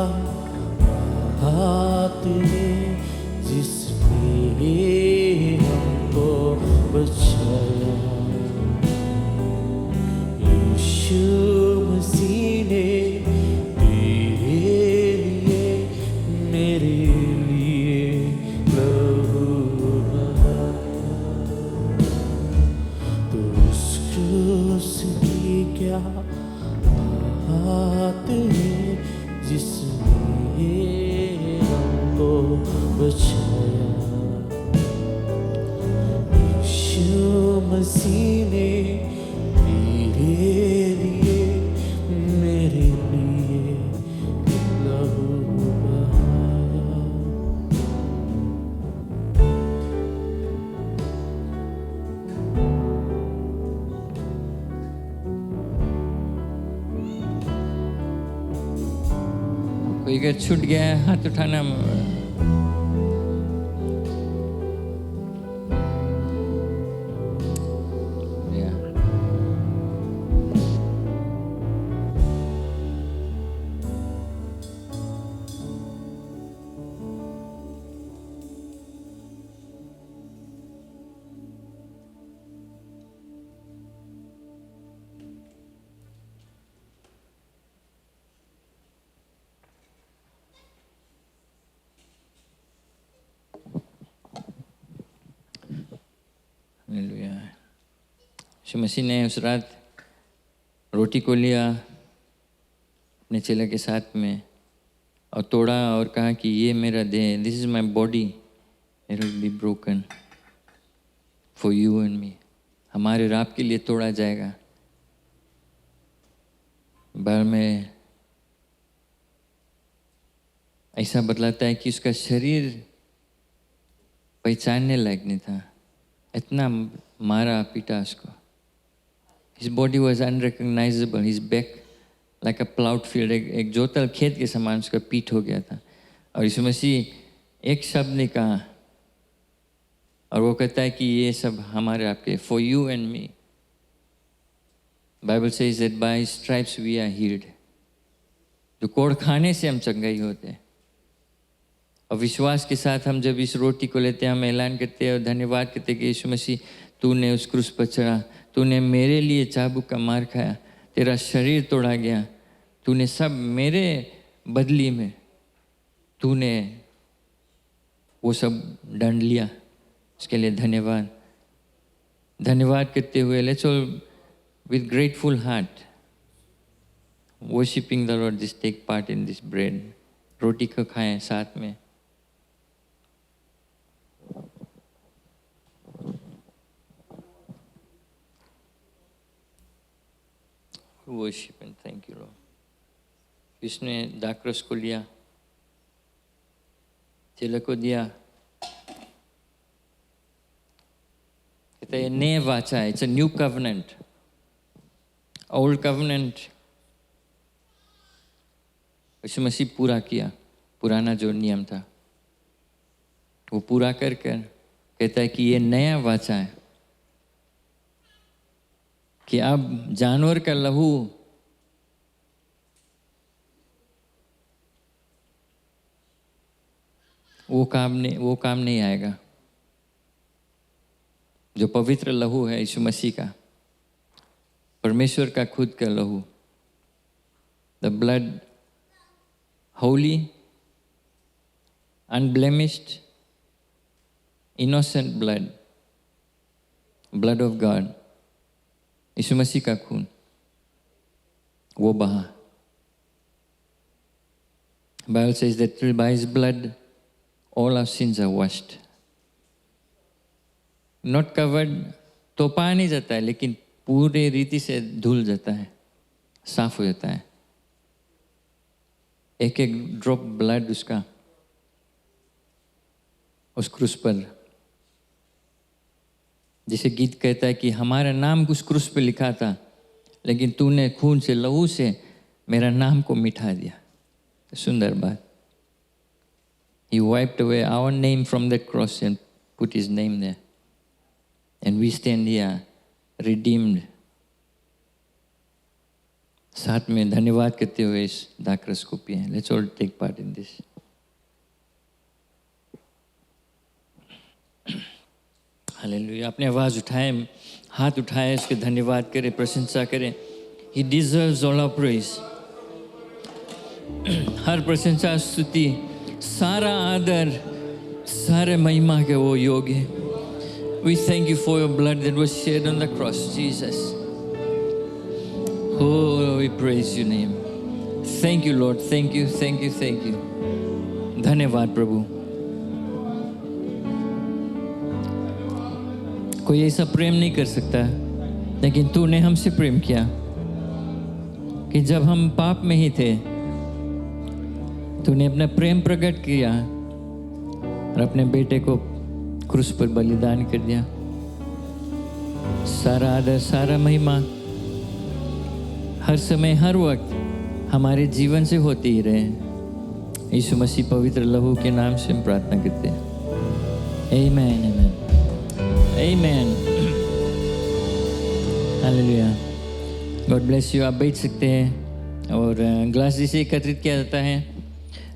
बात है जिसने हमको बचाया। यीशु मसीह ने तेरे लिए मेरे लिए लहू बहाया। तो उस क्रूस की क्या बात है जिसने हमको बचाया। यीशु मसीह ने तेरे लिए मेरे लिए लहू बहाया। कोई अगर छूट गया है हाथ उठाना। हालेलुया। यीशु मसीह ने उस रात रोटी को लिया अपने चेले के साथ में और तोड़ा और कहा कि ये मेरा देह, this is my body, it will be broken for you and me. हमारे और आपके लिए तोड़ा जाएगा। बार में ऐसा बतलाता है कि उसका शरीर पहचानने लायक नहीं था, इतना मारा पीटा उसको. His body was unrecognizable. His back like a plowed field. एक जोतल खेत के समान उसका पीठ हो गया था. और यीशु मसीह एक शब्द ने कहा और वो कहता है कि ये सब हमारे आपके, for you and me. Bible says that by his stripes we are healed. जो कोड़ खाने से हम चंगाई होते हैं. और विश्वास के साथ हम जब इस रोटी को लेते हैं, हम ऐलान करते हैं और धन्यवाद करते हैं कि यीशु मसीह तूने उस क्रूस पर चढ़ा, तूने मेरे लिए चाबुक का मार खाया, तेरा शरीर तोड़ा गया, तूने सब मेरे बदली में तूने वो सब दंड लिया. उसके लिए धन्यवाद. धन्यवाद करते हुए let's all with grateful heart worshipping the lord just take part in this bread. रोटी को खाएं साथ में. Worship and thank you lord. इसने दाखरस को लिया, चेले को दिया. कहते हैं नए वाचा है, it's a new covenant. Old covenant यीशु मसीह पूरा किया, पुराना जो नियम था वो पूरा कर कर कहता है कि ये नया वाचा है कि अब जानवर का लहू वो काम नहीं आएगा. जो पवित्र लहू है यीशु मसीह का, परमेश्वर का खुद का लहू, the blood, holy, unblemished, innocent blood, blood of God, यीशु मसीह का खून वो बहा. Bible says that by his blood all our sins are washed. Not covered, तो पा नहीं जाता है, लेकिन पूरे रीति से धुल जाता है, साफ हो जाता है. एक एक ड्रॉप ब्लड उसका उस क्रूस पर, जिसे गीत कहता है कि हमारा नाम उस क्रूस पे लिखा था, लेकिन तूने खून से, लहू से मेरा नाम को मिटा दिया. सुंदर बात. He wiped away our name from that cross and put his name there. And we stand here redeemed. साथ में धन्यवाद करते हुए इस दाखरस को पिए. Let's all take part in this. Hallelujah. अपने आवाज उठाएं, हाथ उठाएं, उसके धन्यवाद करें, प्रशंसा करें. He deserves all our praise. हर प्रशंसा, स्तुति, सारा आदर, सारे महिमा के वो योग्य है. We thank you for your blood that was shed on the cross, Jesus. Oh, we praise your name. Thank you, Lord. Thank you, thank you, thank you. धन्यवाद प्रभु. कोई ऐसा प्रेम नहीं कर सकता, लेकिन तूने हमसे प्रेम किया कि जब हम पाप में ही थे, तूने अपना प्रेम प्रकट किया और अपने बेटे को क्रूस पर बलिदान कर दिया. सारा आदर, सारा महिमा हर समय, हर वक्त हमारे जीवन से होती ही रहे. यीशु मसीह पवित्र लहू के नाम से हम प्रार्थना करते हैं. आमीन, आमीन, आमीन. हालेलुया. God bless you. आप बैठ सकते हैं. और ग्लास जिसे एकत्रित किया जाता है,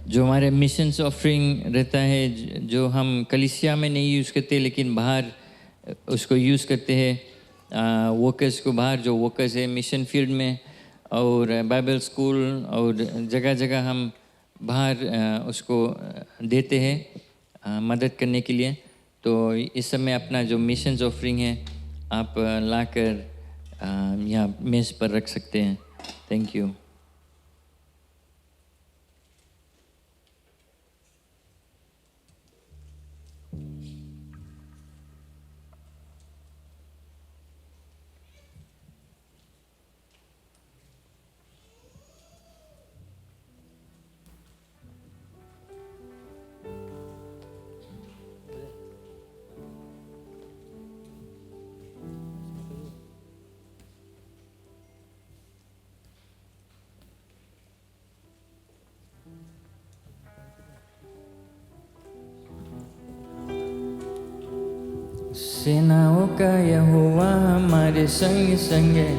जो हमारे मिशंस ऑफरिंग रहता है, जो हम कलीसिया में नहीं यूज़ करते लेकिन बाहर उसको यूज़ करते हैं. वर्कर्स को बाहर, जो वर्कर्स है मिशन फील्ड में और बाइबल स्कूल और जगह जगह हम बाहर उसको देते हैं मदद करने के लिए. तो इस समय अपना जो मिशंस ऑफरिंग है आप लाकर यहाँ मेज़ पर रख सकते हैं. Thank you. सेनाओं का यहोवा हमारे संग संग है,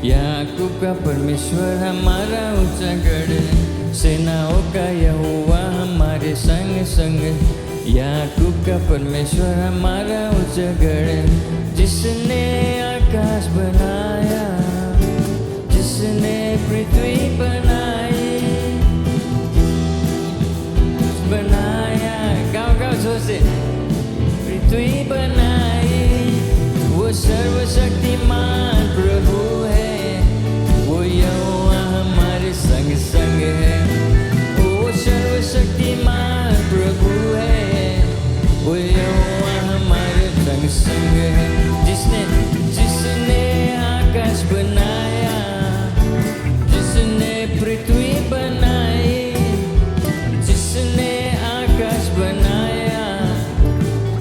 याकूब का परमेश्वर हमारा ऊंचा गढ़ है। सेनाओं का यहोवा हमारे संग संग है, याकूब का परमेश्वर हमारा ऊंचा गढ़ है। जिसने आकाश बनाया, जिसने पृथ्वी बनाई, बनाया, गाँव गाँव जोर से, पृथ्वी बनाई, वो सर्वशक्तिमान प्रभु है, वो यहोवा हमारे संग संग है। वो सर्वशक्तिमान प्रभु है, वो यहोवा हमारे संग संग है। जिसने आकाश बनाया, जिसने पृथ्वी बनाई, जिसने आकाश बनाया,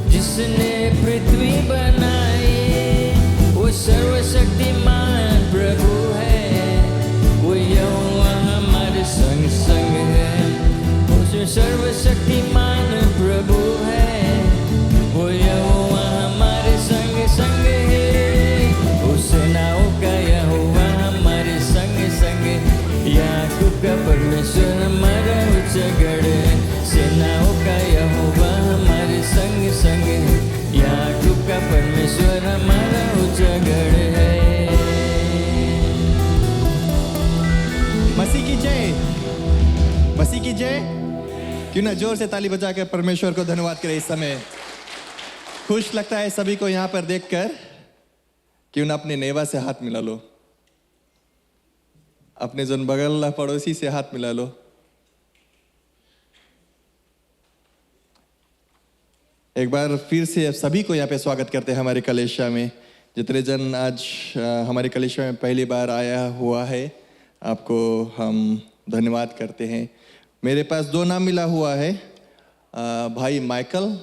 जिसने पृथ्वी बनाई, वो सर्वशक्तिमान प्रभु है, वो यहोवा हमारे संग संग है। वो सर्वशक्तिमान प्रभु है, वो यहोवा हमारे संग संग है। वो सेनाओं का यहोवा हमारे संग संग है, याकूब का परमेश्वर हमारा ऊंचा गढ़ है। सेनाओं का यहोवा हमारे संग संग है, याकूब का परमेश्वर हमारा ऊंचा गढ़ है। मसीह की जय, मसीह की जय। क्यों ना जोर से ताली बजा कर परमेश्वर को धन्यवाद करें इस समय। खुश लगता है सभी को यहाँ पर देखकर। क्यों ना अपने नेवा से हाथ मिला लो, अपने जो बगल पड़ोसी से हाथ मिला लो। एक बार फिर से सभी को यहाँ पे स्वागत करते हैं हमारे कलेशा में। जितने जन आज हमारे कलेशा में पहली बार आया हुआ है, आपको हम धन्यवाद करते हैं। मेरे पास 2 नाम मिला हुआ है, भाई माइकल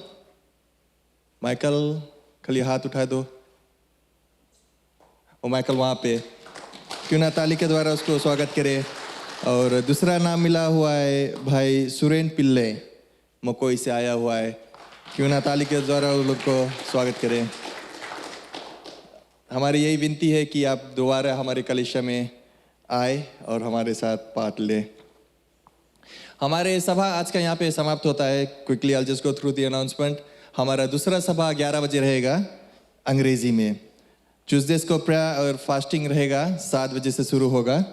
खाली हाथ उठा दो। वो माइकल वहाँ पे, क्यों ना ताली के द्वारा उसको स्वागत करें। और दूसरा नाम मिला हुआ है भाई सुरेन पिल्ले, मकोई से आया हुआ है। क्यों ना ताली के द्वारा उन लोग को स्वागत करें। हमारी यही विनती है कि आप दोबारा हमारे कलीसिया में आए और हमारे साथ पार्ट लें। हमारे सभा आज का यहाँ पे समाप्त होता है। Quickly I just go through the announcement. हमारा दूसरा सभा 11 बजे रहेगा अंग्रेजी में। ट्यूसडेज को प्रेयर और फास्टिंग रहेगा, 7 बजे से शुरू होगा।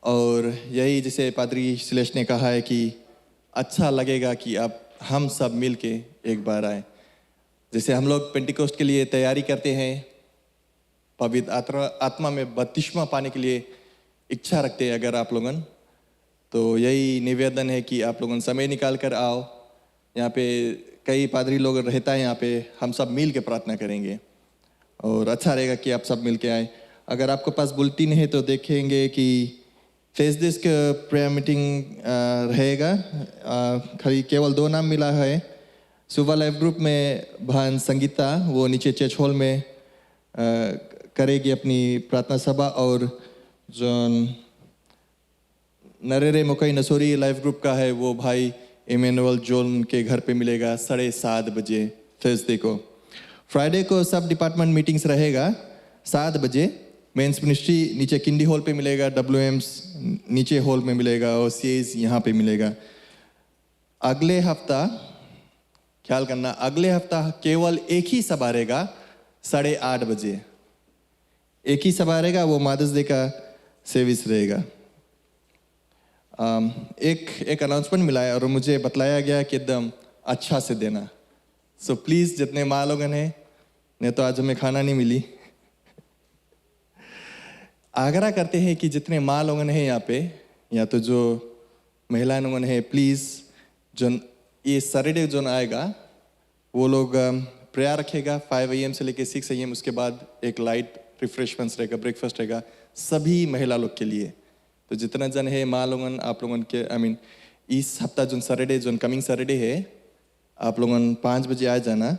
और यही जैसे पादरी श्लेष ने कहा है कि अच्छा लगेगा कि आप हम सब मिल के एक बार आए। जैसे हम लोग पेंटिकोस्ट के लिए तैयारी करते हैं, पवित्र आत्मा में बपतिस्मा पाने के लिए इच्छा रखते हैं अगर आप लोगन, तो यही निवेदन है कि आप लोगन समय निकाल कर आओ। यहाँ पे कई पादरी लोग रहता है यहाँ पे, हम सब मिल के प्रार्थना करेंगे और अच्छा रहेगा कि आप सब मिल के आए। अगर आपके पास बुलेटिन है तो देखेंगे कि थर्सडे का प्रेयर मीटिंग रहेगा। खाली केवल 2 नाम मिला है। सुबह लाइफ ग्रुप में भान संगीता, वो नीचे चर्च हॉल में करेगी अपनी प्रार्थना सभा। और जो नरेरे मुकई नसोरी लाइफ ग्रुप का है, वो भाई इमैनुअल जोन के घर पे मिलेगा 7:30 बजे थर्सडे को। फ्राइडे को सब डिपार्टमेंट मीटिंग्स रहेगा 7 बजे। मेंस मिनिस्ट्री नीचे किंडी हॉल पे मिलेगा, WMs नीचे हॉल में मिलेगा और CAs यहाँ पे मिलेगा। अगले हफ्ता ख्याल करना, अगले हफ्ता केवल एक ही सभा रहेगा 8:30 बजे। एक ही सभा रहेगा, वो मदर्स डे का सर्विस रहेगा। एक अनाउंसमेंट मिला है और मुझे बतलाया गया कि एकदम अच्छा से देना। सो प्लीज़ जितने माँ लोगन हैं, नहीं तो आज हमें खाना नहीं मिली। आग्रह करते हैं कि जितने माँ लोगन हैं यहाँ पे, या तो जो महिला लोगन हैं, प्लीज़ जो ये सैटरडे जो आएगा वो लोग प्रेयर रखेगा 5 AM से लेके 6 AM। उसके बाद एक लाइट रिफ्रेशमेंट्स रहेगा, ब्रेकफास्ट रहेगा सभी महिला लोग के लिए। तो जितना जन है माँ लोगन, आप लोगन के इस हफ्ता जो सैटरडे, जो कमिंग सैटरडे है, आप लोगन 5 बजे आ जाना।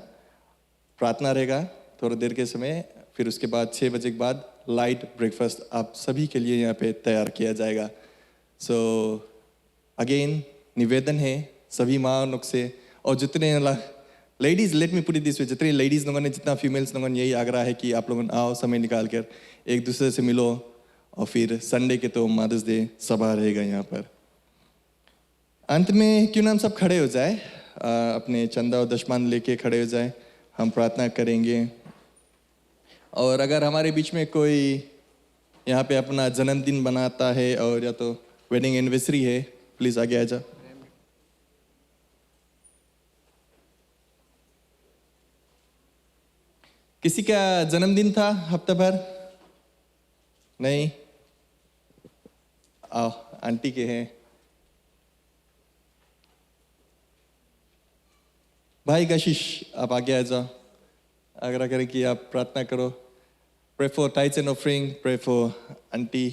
प्रार्थना रहेगा थोड़ा देर के समय, फिर उसके बाद 6 बजे के बाद लाइट ब्रेकफास्ट आप सभी के लिए यहाँ पे तैयार किया जाएगा। सो अगेन निवेदन है सभी माँ लोग से और जितने ladies, let me put it this way, जितनी लेडीज लोगों ने, जितना फीमेल्स लोगों ने यही आग्रह है कि आप लोगों आओ, समय निकाल कर एक दूसरे से मिलो, और फिर संडे के तो मदर्स डे सभा रहेगा यहाँ पर। अंत में क्यों ना हम सब खड़े हो जाए, अपने चंदा और दशमान लेके खड़े हो जाए, हम प्रार्थना करेंगे। और अगर हमारे बीच में कोई यहाँ पे अपना जन्मदिन बनाता है और या तो वेडिंग एनिवर्सरी है, प्लीज आगे आ जाओ। किसी का जन्मदिन था हफ्ता भर? नहीं? आओ, आंटी के हैं। भाई कशिश, आप आगे आ जाओ। आग्रह करें कि आप प्रार्थना करो। Pray for tithes and offering, pray for aunty.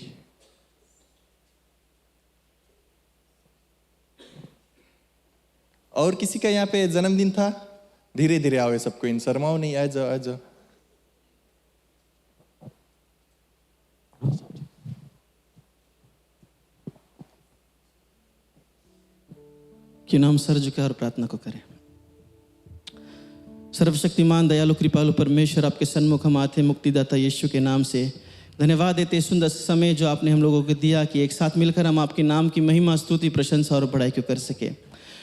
और किसी का यहाँ पे जन्मदिन था? धीरे धीरे आओ सबको, इन शर्माओ नहीं, आ जाओ आ जाओ। क्यों ना हम सर झुकाएं और प्रार्थना को करें। सर्वशक्तिमान दयालु कृपालु परमेश्वर, आपके सन्मुख हम आते हैं मुक्तिदाता यीशु के नाम से। धन्यवाद देते हैं सुंदर समय जो आपने हम लोगों को दिया कि एक साथ मिलकर हम आपके नाम की महिमा, स्तुति, प्रशंसा और बड़ाई क्यों कर सके।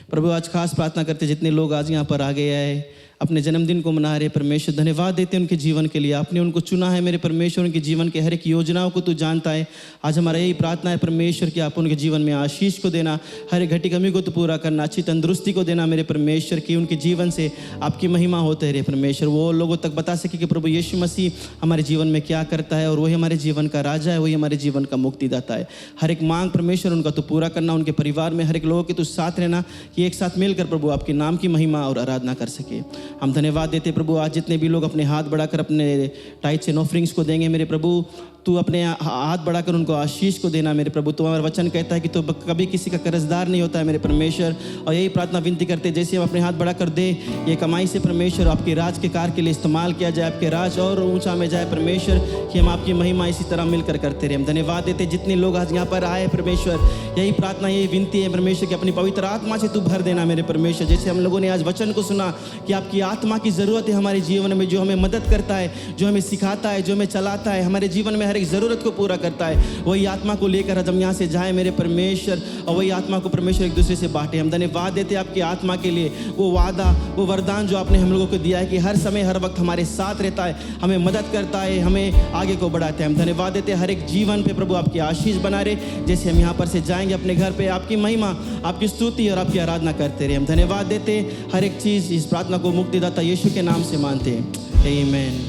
प्रभु आज खास प्रार्थना करते जितने लोग आज यहाँ पर आ गए आए, अपने जन्मदिन को मना रहे, परमेश्वर धन्यवाद देते हैं उनके जीवन के लिए। आपने उनको चुना है मेरे परमेश्वर, उनके जीवन के हर एक योजनाओं को तू जानता है। आज हमारा यही प्रार्थना है परमेश्वर कि आप उनके जीवन में आशीष को देना, हर एक घटी कमी को तो पूरा करना, अच्छी तंदुरुस्ती को देना मेरे परमेश्वर, कि उनके जीवन से आपकी महिमा होते रहे परमेश्वर। वो लोगों तक बता सके कि प्रभु यीशु मसीह हमारे जीवन में क्या करता है, और वही हमारे जीवन का राजा है, वही हमारे जीवन का मुक्तिदाता है। हर एक मांग परमेश्वर उनका तो पूरा करना, उनके परिवार में हर एक लोगों के तो साथ रहना, कि एक साथ मिलकर प्रभु आपके नाम की महिमा और आराधना कर सके। हम धन्यवाद देते प्रभु, आज जितने भी लोग अपने हाथ बढ़ाकर अपने टाइट्स एंड ऑफरिंग्स को देंगे मेरे प्रभु, तू अपने हाथ बढ़ाकर उनको आशीष को देना मेरे प्रभु। तुम्हारा वचन कहता है कि तू कभी किसी का कर्जदार नहीं होता है मेरे परमेश्वर। और यही प्रार्थना विनती करते, जैसे हम अपने हाथ बढ़ाकर दे, ये कमाई से परमेश्वर आपके राज के कार्य के लिए इस्तेमाल किया जाए, आपके राज और ऊंचा में जाए परमेश्वर, कि हम आपकी महिमा इसी तरह मिलकर करते रहे। हम धन्यवाद देते जितने लोग आज यहाँ पर आए परमेश्वर, यही प्रार्थना, यही विनती है परमेश्वर कि अपनी पवित्र आत्मा से तू भर देना मेरे परमेश्वर। जैसे हम लोगों ने आज वचन को सुना कि आपकी आत्मा की ज़रूरत है हमारे जीवन में, जो हमें मदद करता है, जो हमें सिखाता है, जो हमें चलाता है, हमारे जीवन में हर एक ज़रूरत को पूरा करता है। वही आत्मा को लेकर आज हम यहाँ से जाए मेरे परमेश्वर, और वही आत्मा को परमेश्वर एक दूसरे से बांटे। हम धन्यवाद देते आपकी आत्मा के लिए, वो वादा, वो वरदान जो आपने हम लोगों को दिया है कि हर समय हर वक्त हमारे साथ रहता है, हमें मदद करता है, हमें आगे को बढ़ाते हैं। हम धन्यवाद देते हर एक जीवन पे प्रभु आपकी आशीष बना रहे। जैसे हम यहाँ पर से जाएंगे अपने घर पे, आपकी महिमा, आपकी स्तुति और आपकी आराधना करते रहे। हम धन्यवाद देते हर एक चीज़, इस प्रार्थना को मुक्तिदाता यीशु के नाम से मानते हैं, आमीन।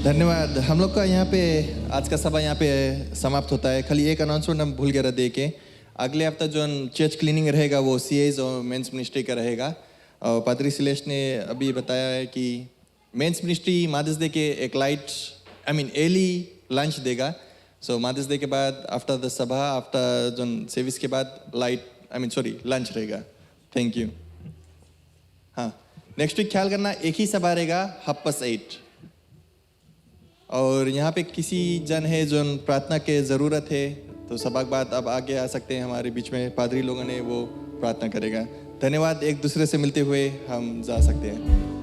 धन्यवाद। हम लोग का यहाँ पे आज का सभा यहाँ पे समाप्त होता है। खाली एक अनाउंसमेंट हम भूल गए दे के, अगले हफ्ता जो चर्च क्लीनिंग रहेगा वो सीएज और मेंस मिनिस्ट्री का रहेगा। और पादरी सिलेश ने अभी बताया है कि मेंस मिनिस्ट्री मदर्स डे के एक लाइट एर्ली लंच देगा। सो मदर्स डे के बाद आफ्टर द सभा, आफ्टर जो सर्विस के बाद लंच रहेगा। Thank you. हाँ, नेक्स्ट वीक ख्याल करना, एक ही सभा रहेगा 8:30। और यहाँ पे किसी जन है जो प्रार्थना के ज़रूरत है तो सभा के बाद अब आगे आ सकते हैं हमारे बीच में, पादरी लोगों ने वो प्रार्थना करेगा। धन्यवाद। एक दूसरे से मिलते हुए हम जा सकते हैं।